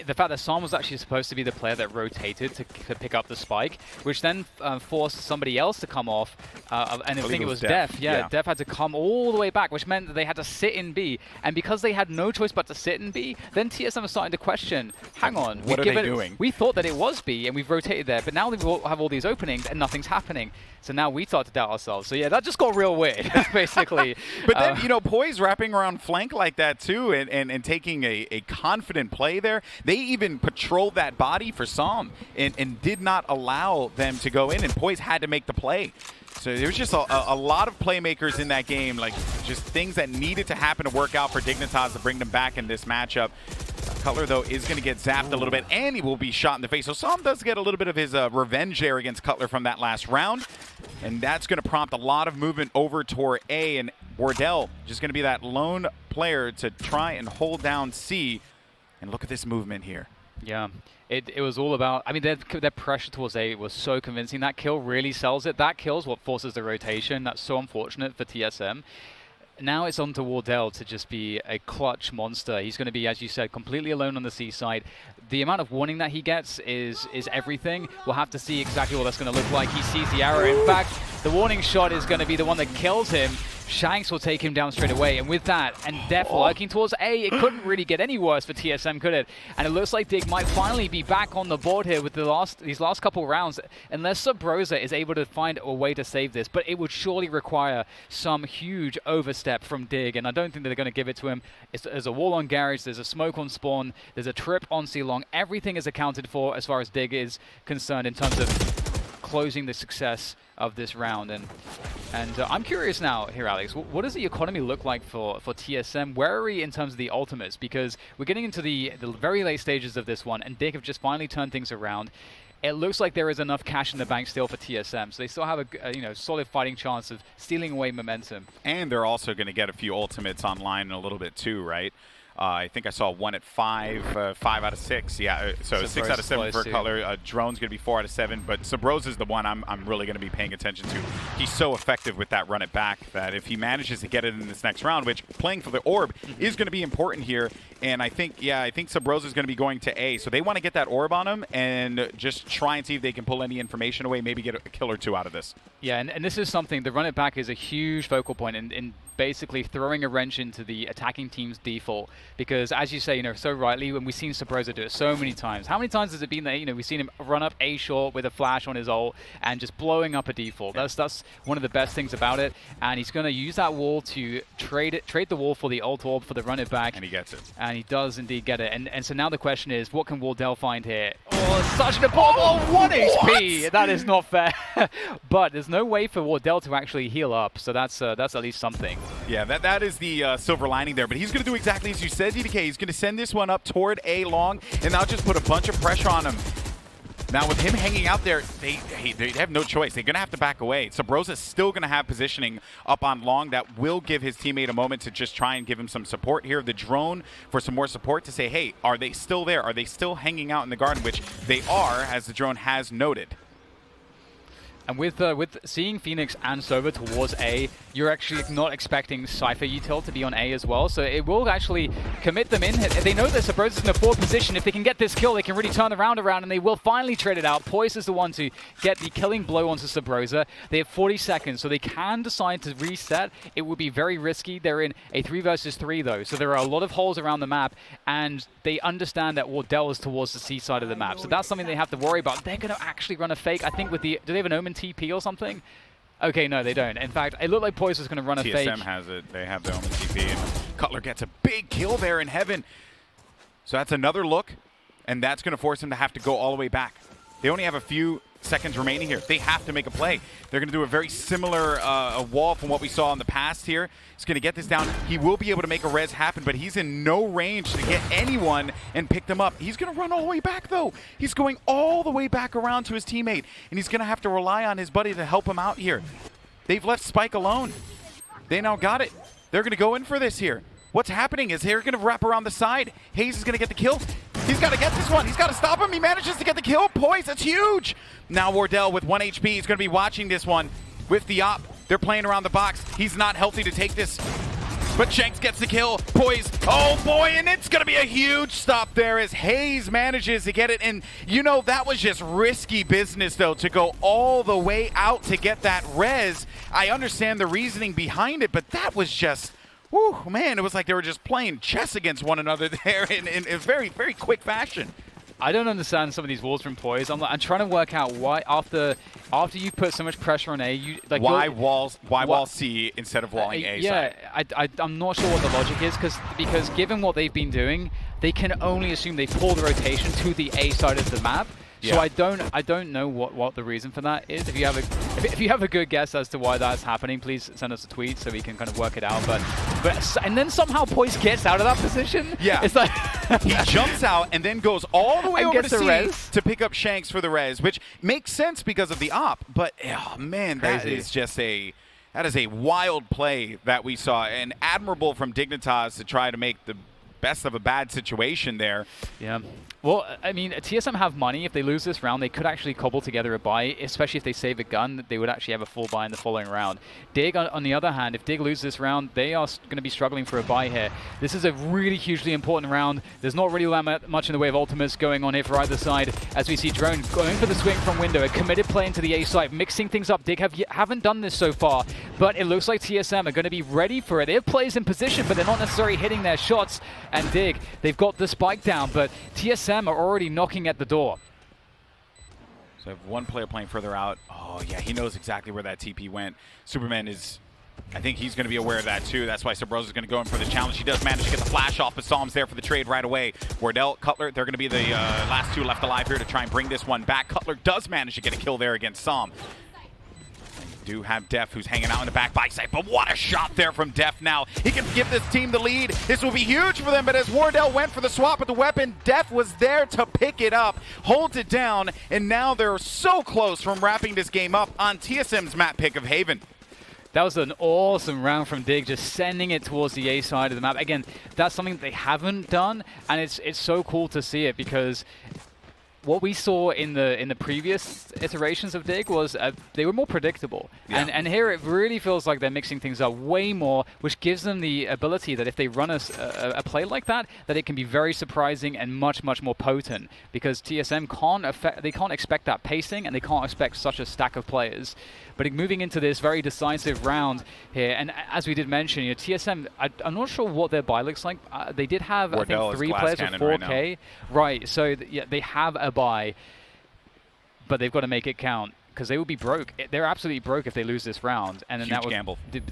the fact that Psalm was actually supposed to be the player that rotated to pick up the spike, which then forced somebody else to come off. And I think it was Def. Yeah, Def had to come all the way back, which meant that they had to sit in B. And because they had no choice but to sit in B, then TSM was starting to question, hang on, what are they doing? We thought that it was B, and we've rotated there, but now we have all these openings, and nothing's happening. So now we start to doubt ourselves. So yeah, that just got real weird, basically. But then, you know, Poise wrapping around flank like that too, and taking a confident play there. They even patrolled that body for Psalm and did not allow them to go in, and Poise had to make the play. So there was just a lot of playmakers in that game, like just things that needed to happen to work out for Dignitas to bring them back in this matchup. Cutler, though, is going to get zapped a little bit, and he will be shot in the face. So Psalm does get a little bit of his revenge there against Cutler from that last round, and that's going to prompt a lot of movement over toward A, and Wardell just going to be that lone player to try and hold down C. And look at this movement here. Yeah. It was all about, I mean, their pressure towards A was so convincing. That kill really sells it. That kill's what forces the rotation. That's so unfortunate for TSM. Now it's on to Wardell to just be a clutch monster. He's going to be, as you said, completely alone on the C side. The amount of warning that he gets is everything. We'll have to see exactly what that's going to look like. He sees the arrow. In fact, the warning shot is going to be the one that kills him. Shanks will take him down straight away, and with that, and Def lurking towards A, it couldn't really get any worse for TSM, could it? And it looks like Dig might finally be back on the board here with these last couple rounds, unless Subrosa is able to find a way to save this, but it would surely require some huge overstep from Dig, and I don't think that they're going to give it to him. There's a wall on Garage, there's a smoke on Spawn, there's a trip on C-Long. Everything is accounted for as far as Dig is concerned in terms of closing the success of this round. And I'm curious now here, Alex, what does the economy look like for TSM? Where are we in terms of the ultimates? Because we're getting into the very late stages of this one, and Dig have just finally turned things around. It looks like there is enough cash in the bank still for TSM, so they still have a solid fighting chance of stealing away momentum. And they're also going to get a few ultimates online in a little bit too, right? I think I saw one at 5 out of 6. Yeah, so 6 out of 7 for Cutler. Drone's going to be 4 out of 7, but Subrosa is the one I'm really going to be paying attention to. He's so effective with that run it back that if he manages to get it in this next round, which playing for the orb is going to be important here, and I think Subrosa is going to be going to A, so they want to get that orb on him and just try and see if they can pull any information away, maybe get a kill or two out of this. Yeah, and this is something, the run it back is a huge focal point in basically throwing a wrench into the attacking team's default, because as you say, so rightly, when we've seen Subrosa do it so many times, how many times has it been that we've seen him run up A short with a flash on his ult and just blowing up a default? That's one of the best things about it, and he's going to use that wall to trade the wall for the ult orb for the run it back, and he gets it, and he does indeed get it. And so now the question is, what can Wardell find here? Oh, such an important 1 HP. That is not fair. But there's no way for Wardell to actually heal up, so that's at least something. Yeah, that is the silver lining there. But he's going to do exactly as you said, DDK. He's going to send this one up toward A long, and now just put a bunch of pressure on him. Now with him hanging out there, they have no choice. They're going to have to back away. Subrosa's still going to have positioning up on long that will give his teammate a moment to just try and give him some support here. The drone for some more support to say, hey, are they still there? Are they still hanging out in the garden? Which they are, as the drone has noted. And with seeing Phoenix and Sova towards A, you're actually not expecting Cypher Util to be on A as well, so it will actually commit them in. They know that Subrosa's in a forward position. If they can get this kill, they can really turn the round around, and they will finally trade it out. Poise is the one to get the killing blow onto Subrosa. They have 40 seconds, so they can decide to reset. It would be very risky. They're in a 3 versus 3, though, so there are a lot of holes around the map, and they understand that Wardell is towards the C side of the map, so that's something they have to worry about. They're going to actually run a fake, I think, with the... Do they have an Omen TP or something? Okay, no, they don't. In fact, it looked like Poise was going to run a fake. TSM has it. They have their Omen TP, and Cutler gets a big kill there in heaven. So that's another look, and that's going to force him to have to go all the way back. They only have a few seconds remaining here. They have to make a play. They're going to do a very similar wall from what we saw in the past here. He's going to get this down. He will be able to make a res happen, but he's in no range to get anyone and pick them up. He's going to run all the way back, though. He's going all the way back around to his teammate, and he's going to have to rely on his buddy to help him out here. They've left Spike alone. They now got it. They're going to go in for this here. What's happening is they're going to wrap around the side. Hayes is going to get the kill. He's got to get this one. He's got to stop him. He manages to get the kill. Poise, that's huge. Now Wardell with 1 HP is going to be watching this one with the op. They're playing around the box. He's not healthy to take this. But Shanks gets the kill. Poise, oh boy, and it's going to be a huge stop there as Hayes manages to get it. And, you know, that was just risky business, though, to go all the way out to get that res. I understand the reasoning behind it, but that was just... whew, man, it was like they were just playing chess against one another there in a very, very quick fashion. I don't understand some of these walls from Poise. I'm trying to work out why after you put so much pressure on A, you like why wall C instead of walling A yeah, side? I'm not sure what the logic is because given what they've been doing, they can only assume they pull the rotation to the A side of the map. So yeah. I don't know what the reason for that is. If you have a good guess as to why that's happening, please send us a tweet so we can kind of work it out. And then somehow Poise gets out of that position. Yeah, it's like he jumps out and then goes all the way over to C res to pick up Shanks for the res, which makes sense because of the op. But oh man, that is just a wild play that we saw, and admirable from Dignitas to try to make the best of a bad situation there. Yeah. Well, I mean, TSM have money. If they lose this round, they could actually cobble together a buy, especially if they save a gun. They would actually have a full buy in the following round. Dig, on the other hand, if Dig loses this round, they are going to be struggling for a buy here. This is a really hugely important round. There's not really that much in the way of ultimates going on here for either side, as we see Drone going for the swing from window, a committed play into the A side, mixing things up. Dig haven't done this so far, but it looks like TSM are going to be ready for it. They have plays in position, but they're not necessarily hitting their shots. And Dig, they've got the spike down, but TSM are already knocking at the door. So I have one player playing further out. Oh yeah, he knows exactly where that TP went. Superman is, I think he's going to be aware of that too. That's why Sabrosa is going to go in for the challenge. He does manage to get the flash off, but Psalm's there for the trade right away. Wardell, Cutler, they're going to be the last two left alive here to try and bring this one back. Cutler does manage to get a kill there against Psalm. Do have Def, who's hanging out in the back by side, but what a shot there from Def now. He can give this team the lead. This will be huge for them, but as Wardell went for the swap with the weapon, Def was there to pick it up, holds it down, and now they're so close from wrapping this game up on TSM's map pick of Haven. That was an awesome round from Dig, just sending it towards the A side of the map. Again, that's something that they haven't done, and it's so cool to see it because what we saw in the previous iterations of Dig was they were more predictable. Yeah. And here it really feels like they're mixing things up way more, which gives them the ability that if they run a play like that it can be very surprising and much, much more potent, because TSM can't expect that pacing, and they can't expect such a stack of players. But moving into this very decisive round here, and as we did mention, you know, TSM, I'm not sure what their buy looks like. They did have, Wardell, I think, 3 players with 4K. Right, so yeah, they have a buy, but they've got to make it count, because they will be broke. They're absolutely broke if they lose this round, and then that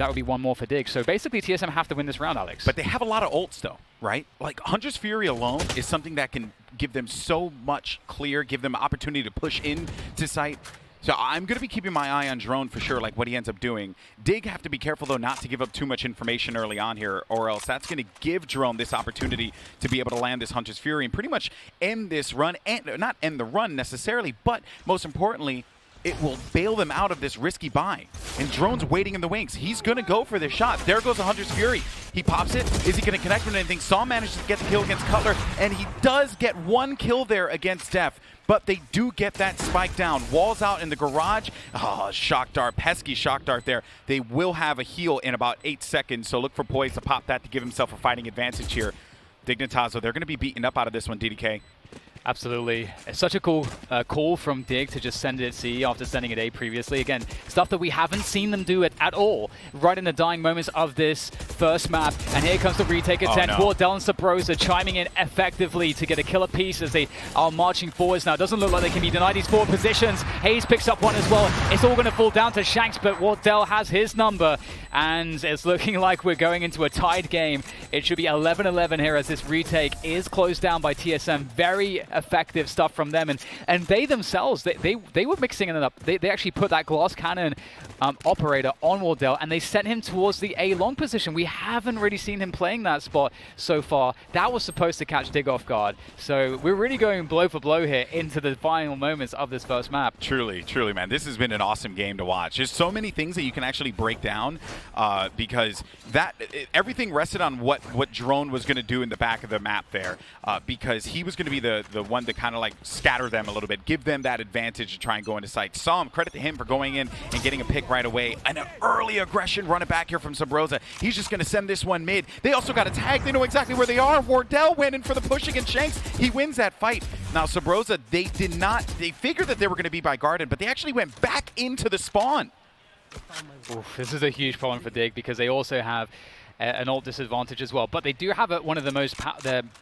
would be one more for Dig. So basically, TSM have to win this round, Alex. But they have a lot of ults, though, right? Like, Hunter's Fury alone is something that can give them so much clear, give them opportunity to push into site. So I'm going to be keeping my eye on Drone for sure, like what he ends up doing. Dig have to be careful, though, not to give up too much information early on here, or else that's going to give Drone this opportunity to be able to land this Hunter's Fury and pretty much end this run, and not end the run necessarily, but most importantly, it will bail them out of this risky buy. And Drone's waiting in the wings. He's going to go for this shot. There goes the Hunter's Fury. He pops it. Is he going to connect with anything? Saw manages to get the kill against Cutler, and he does get one kill there against Def. But they do get that spike down. Walls out in the garage. Oh, shock dart. Pesky shock dart there. They will have a heal in about 8 seconds, so look for Poise to pop that to give himself a fighting advantage here. Dignitas, they're going to be beaten up out of this one, DDK. Absolutely. It's such a cool call from Dig to just send it at C after sending it A previously. Again, stuff that we haven't seen them do at all right in the dying moments of this first map. And here comes the retake attempt. Wardell and Sabrosa chiming in effectively to get a killer piece as they are marching forwards now. It doesn't look like they can be denied these forward positions. Hayes picks up one as well. It's all going to fall down to Shanks, but Wardell has his number. And it's looking like we're going into a tied game. It should be 11-11 here as this retake is closed down by TSM very effective stuff from them. And they themselves, they were mixing it up. They actually put that glass cannon operator on Wardell, and they sent him towards the A long position. We haven't really seen him playing that spot so far. That was supposed to catch Dig off guard. So we're really going blow for blow here into the final moments of this first map. Truly, truly, man. This has been an awesome game to watch. There's so many things that you can actually break down because everything rested on what Drone was going to do in the back of the map there because he was going to be the one to kind of like scatter them a little bit, give them that advantage to try and go into sight. Credit to him for going in and getting a pick right away. An early aggression run it back here from Subroza. He's just going to send this one mid. They also got a tag. They know exactly where they are. Wardell went in for the push against Shanks. He wins that fight. Now, Subroza, they figured that they were going to be by Garden, but they actually went back into the spawn. Oof, this is a huge problem for Dig because they also have an ult disadvantage as well, but they do have one of the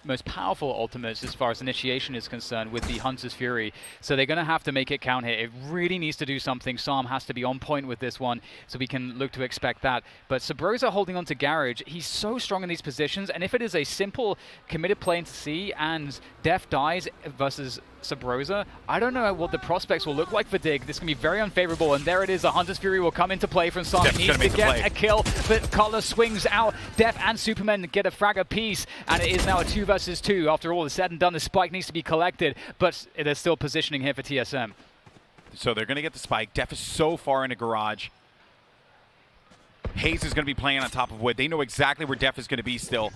most powerful ultimates as far as initiation is concerned with the Hunter's Fury, so they're going to have to make it count here. It really needs to do something. Sam has to be on point with this one, so we can look to expect that. But Subroza holding on to Garage, he's so strong in these positions, and if it is a simple committed play into C and Def dies versus Subroza, I don't know what the prospects will look like for Dig. This can be very unfavorable, and there it is. The Hunter's Fury will come into play from Sam. He needs to get a kill, but Cutler swings out. Def and Superman get a frag apiece, and it is now a 2 versus 2. After all is said and done, the spike needs to be collected, but they're still positioning here for TSM. So they're going to get the spike. Def is so far in a garage. Hayes is going to be playing on top of Wood. They know exactly where Def is going to be still.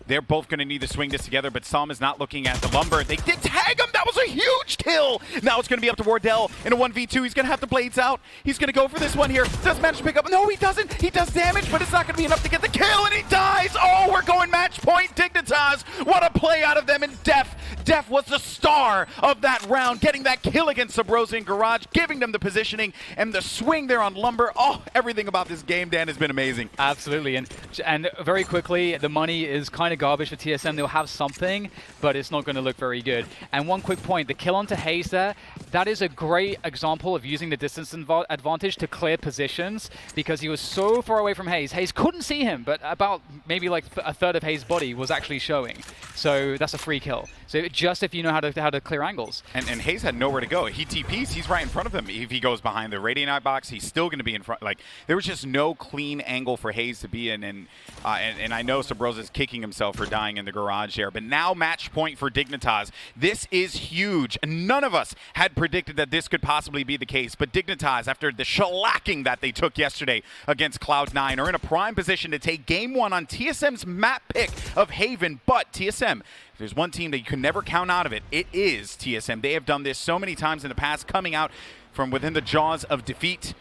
They're both going to need to swing this together, but Sam is not looking at the lumber. They did tag him. That was a huge kill. Now it's going to be up to Wardell in a 1v2. He's going to have the blades out. He's going to go for this one here. Does manage to pick up. No, he doesn't. He does damage, but it's not going to be enough to get the kill, and he dies. Oh, we're going match point. Dignitas. What a play out of them. And Def was the star of that round, getting that kill against Subroza in garage, giving them the positioning and the swing there on lumber. Oh, everything about this game, Dan, has been amazing. Absolutely, and very quickly, the money is kind of garbage for TSM. They'll have something, but it's not going to look very good. And one quick point, the kill onto Hayes there, that is a great example of using the distance advantage to clear positions because he was so far away from Hayes. Hayes couldn't see him, but about maybe like a third of Hayes' body was actually showing. So that's a free kill. So just if you know how to clear angles. And Hayes had nowhere to go. He TPs, he's right in front of him. If he goes behind the Radiant box, he's still going to be in front. Like, there was just no clean angle for Hayes to be in. And I know Subroza's kicking himself for dying in the garage there. But now match point for Dignitas. This is huge. None of us had predicted that this could possibly be the case. But Dignitas, after the shellacking that they took yesterday against Cloud9, are in a prime position to take game one on TSM's map pick of Haven. But TSM, if there's one team that you can never count out of it, it is TSM. They have done this so many times in the past, coming out from within the jaws of defeat.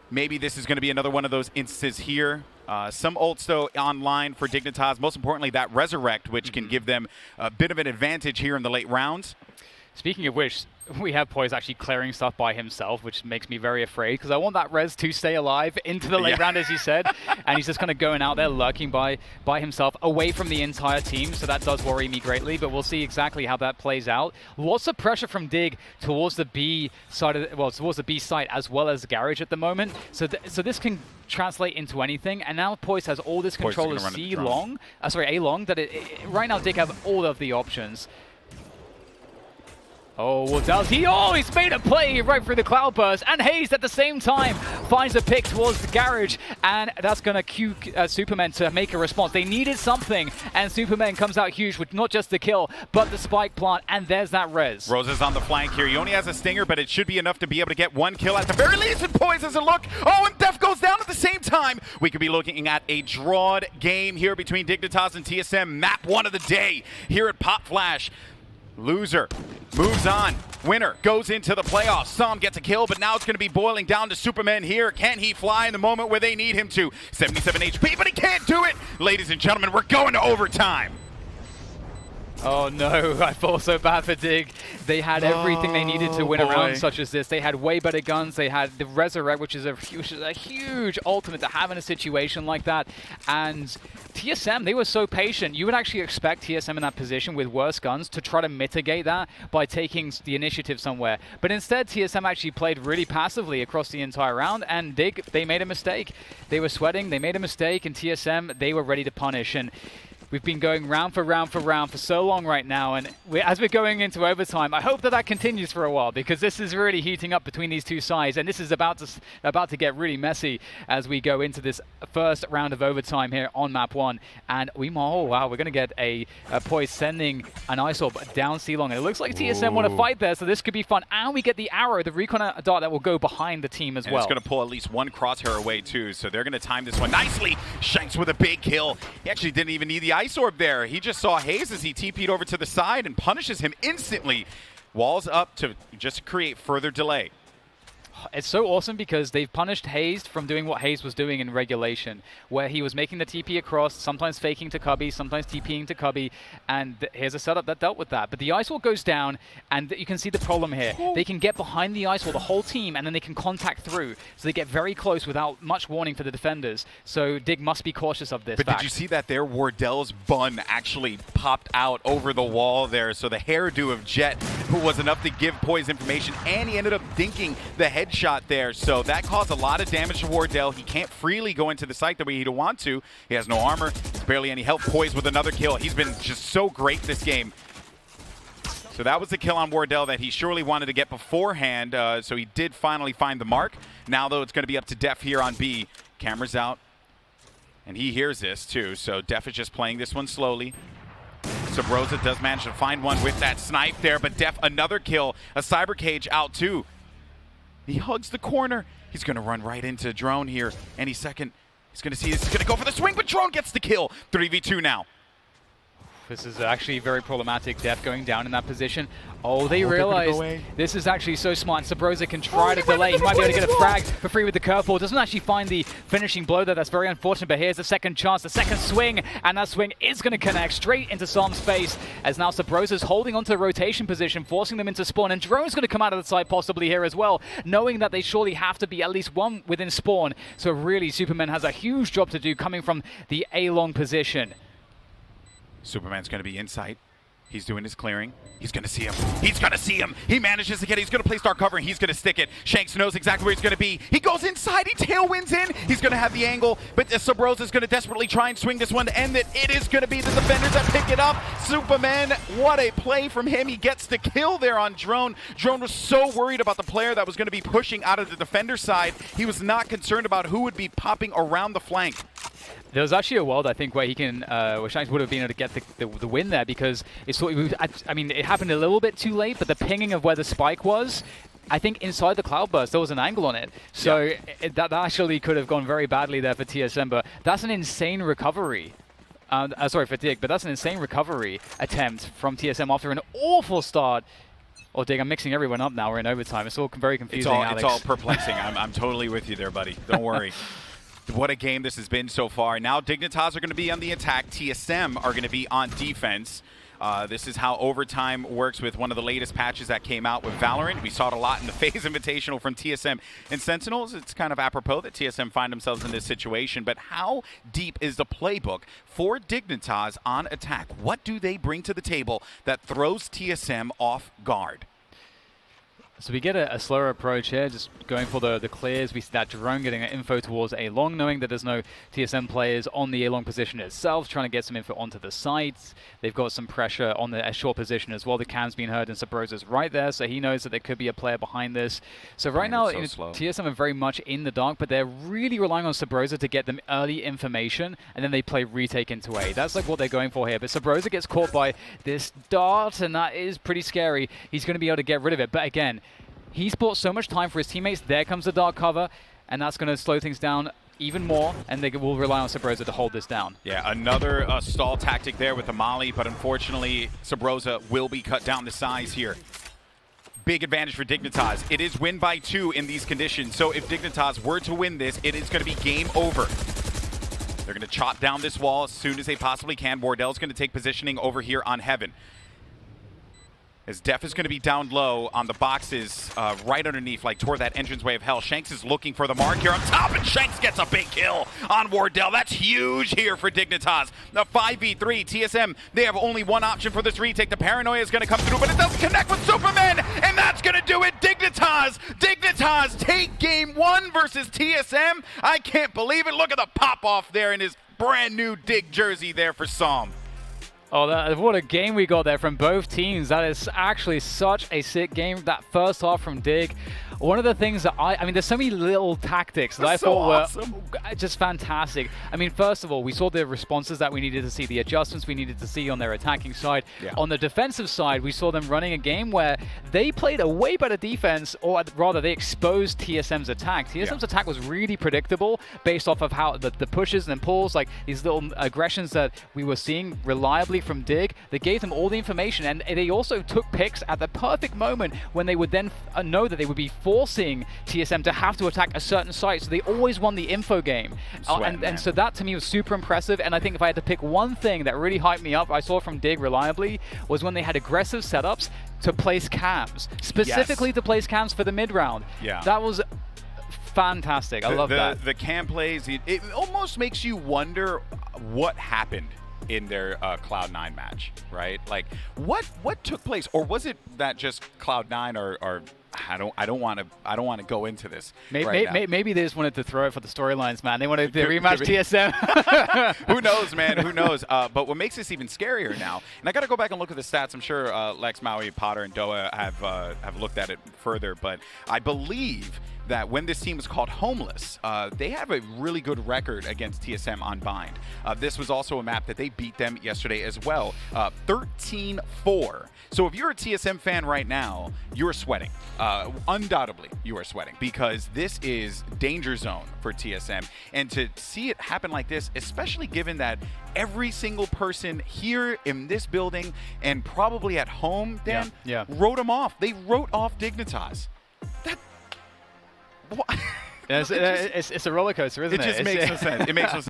Maybe this is going to be another one of those instances here. Some ults, though, online for Dignitas. Most importantly, that Resurrect, which can give them a bit of an advantage here in the late rounds. Speaking of which, we have Poise actually clearing stuff by himself, which makes me very afraid because I want that res to stay alive into the late round, as you said. And he's just kind of going out there lurking by himself away from the entire team. So that does worry me greatly, but we'll see exactly how that plays out. Lots of pressure from Dig towards the B side of towards the B site as well as Garage at the moment. So this can translate into anything. And now Poise has all this control of A long that right now Dig have all of the options. Oh, what does he? Oh, he's made a play right through the Cloudburst, and Hayes at the same time finds a pick towards the Garage, and that's going to cue Superman to make a response. They needed something, and Superman comes out huge with not just the kill, but the spike plant, and there's that res. Rosa's on the flank here. He only has a stinger, but it should be enough to be able to get one kill at the very least, and Poise doesn't look. Oh, and Def goes down at the same time. We could be looking at a drawed game here between Dignitas and TSM. Map 1 of the day here at Pop Flash. Loser moves on. Winner goes into the playoffs. Sam gets a kill, but now it's going to be boiling down to Superman here. Can he fly in the moment where they need him to? 77 HP, but he can't do it. Ladies and gentlemen, we're going to overtime. Oh no, I feel so bad for Dig. They had everything they needed to win a round such as this. They had way better guns. They had the Resurrect, which is a huge ultimate to have in a situation like that. And TSM, they were so patient. You would actually expect TSM in that position with worse guns to try to mitigate that by taking the initiative somewhere. But instead, TSM actually played really passively across the entire round, and Dig, they made a mistake. They were sweating, they made a mistake, and TSM, they were ready to punish. And We've been going round for round for round for so long right now, and as we're going into overtime, I hope that continues for a while, because this is really heating up between these two sides, and this is about to get really messy as we go into this first round of overtime here on map 1. And oh wow, we're going to get a Poise sending an Ice Orb down C-Long, and it looks like TSM want to fight there, so this could be fun. And we get the arrow, the recon dart that will go behind the team as well. It's going to pull at least one crosshair away too, so they're going to time this one nicely. Shanks with a big kill. He actually didn't even need the Ice Orb there. He just saw Hayes as he TP'd over to the side and punishes him instantly. Walls up to just create further delay. It's so awesome because they've punished Hayes from doing what Hayes was doing in regulation, where he was making the TP across, sometimes faking to Cubby, sometimes TPing to Cubby, and here's a setup that dealt with that. But the Ice Wall goes down, and you can see the problem here. They can get behind the Ice Wall, the whole team, and then they can contact through. So they get very close without much warning for the defenders. So Dig must be cautious of this. But did you see that there? Wardell's bun actually popped out over the wall there. So the hairdo of Jet, who was enough to give Poise information, and he ended up dinking the headshot there, so that caused a lot of damage to Wardell. He can't freely go into the site the way he'd want to. He has no armor, there's barely any health. Poise with another kill. He's been just so great this game. So that was the kill on Wardell that he surely wanted to get beforehand, so he did finally find the mark. Now, though, it's going to be up to Def here on B. Camera's out, and he hears this, too, so Def is just playing this one slowly. Subroza does manage to find one with that snipe there, but Def, another kill. A Cyber Cage out, too. He hugs the corner. He's going to run right into Drone here any second. He's going to see this. He's going to go for the swing, but Drone gets the kill. 3v2 now. This is actually very problematic. Def going down in that position. Oh, they realize this is actually so smart. Subroza can try to delay. He might be able to get a frag for free with the curveball. Doesn't actually find the finishing blow there. That's very unfortunate, but here's the second chance, the second swing, and that swing is going to connect straight into Psalm's face, as now Subroza's holding onto the rotation position, forcing them into spawn, and Drone's going to come out of the side possibly here as well, knowing that they surely have to be at least one within spawn. So really, Superman has a huge job to do coming from the A-long position. Superman's going to be inside. He's doing his clearing. He's going to see him. He's going to see him. He manages to get it. He's going to place dark cover, and he's going to stick it. Shanks knows exactly where he's going to be. He goes inside. He tailwinds in. He's going to have the angle, but Subroza is going to desperately try and swing this one to end it. It is going to be the defenders that pick it up. Superman, what a play from him. He gets the kill there on Drone. Drone was so worried about the player that was going to be pushing out of the defender side. He was not concerned about who would be popping around the flank. There was actually a world, I think, where he can, where Shanks would have been able to get the win there, because it's sort of, I mean, it happened a little bit too late, but the pinging of where the spike was, I think inside the Cloudburst, there was an angle on it. So that actually could have gone very badly there for TSM, but that's an insane recovery. Sorry for Dig, but that's an insane recovery attempt from TSM after an awful start. Oh, Dig, I'm mixing everyone up now. We're in overtime. It's all very confusing, Alex. It's all perplexing. I'm totally with you there, buddy. Don't worry. What a game this has been so far. Now Dignitas are going to be on the attack. TSM are going to be on defense. This is how overtime works with one of the latest patches that came out with Valorant. We saw it a lot in the FaZe Invitational from TSM and Sentinels. It's kind of apropos that TSM find themselves in this situation. But how deep is the playbook for Dignitas on attack? What do they bring to the table that throws TSM off guard? So we get a slower approach here, just going for the clears. We see that Drone getting an info towards A-Long, knowing that there's no TSM players on the A-Long position itself, trying to get some info onto the sites. They've got some pressure on the short position as well. The cam's being heard, and Subroza's right there, so he knows that there could be a player behind this. So right now, TSM are very much in the dark, but they're really relying on Subroza to get them early information, and then they play retake into A. That's like what they're going for here. But Subroza gets caught by this dart, and that is pretty scary. He's going to be able to get rid of it, but again, he's bought so much time for his teammates. There comes the dark cover, and that's going to slow things down even more, and they will rely on Subroza to hold this down. Yeah, another stall tactic there with the Molly, but unfortunately, Subroza will be cut down to size here. Big advantage for Dignitas. It is win by 2 in these conditions, so if Dignitas were to win this, it is going to be game over. They're going to chop down this wall as soon as they possibly can. Wardell's going to take positioning over here on Heaven, as Def is going to be down low on the boxes right underneath, like toward that entranceway of hell. Shanks is looking for the mark here on top, and Shanks gets a big kill on Wardell. That's huge here for Dignitas. The 5v3, TSM, they have only one option for this retake. The Paranoia is going to come through, but it doesn't connect with Superman, and that's going to do it. Dignitas take game 1 versus TSM. I can't believe it. Look at the pop-off there in his brand new Dig jersey there for Psalm. Oh, what a game we got there from both teams. That is actually such a sick game. That first half from Dig. One of the things that I mean, there's so many little tactics that I thought were just fantastic. I mean, first of all, we saw the responses that we needed to see, the adjustments we needed to see on their attacking side. Yeah. On the defensive side, we saw them running a game where they played a way better defense, or rather, they exposed TSM's attack. TSM's attack was really predictable based off of how the pushes and pulls, like these little aggressions that we were seeing reliably from Dig. They gave them all the information, and they also took picks at the perfect moment when they would then know that they would be forcing TSM to have to attack a certain site, so they always won the info game. And so that to me was super impressive, and I think if I had to pick one thing that really hyped me up, I saw from Dig reliably, was when they had aggressive setups to place cams, specifically to place cams for the mid-round. Yeah. That was fantastic. I love that. The cam plays, it almost makes you wonder what happened in their Cloud9 match, right? Like, what took place, or was it that just Cloud9 or I don't want to go into this. Maybe they just wanted to throw it for the storylines, man. They wanted to rematch TSM. Who knows, man? Who knows? But what makes this even scarier now, and I got to go back and look at the stats. I'm sure Lex, Maui, Potter, and Doa have looked at it further, but I believe that when this team was called Homeless, they have a really good record against TSM on Bind. This was also a map that they beat them yesterday as well, 13-4. So if you're a TSM fan right now, you're sweating. Undoubtedly, you are sweating, because this is danger zone for TSM. And to see it happen like this, especially given that every single person here in this building and probably at home, Dan, wrote them off. They wrote off Dignitas. It's a roller coaster, isn't it? It just makes no sense. It makes no sense.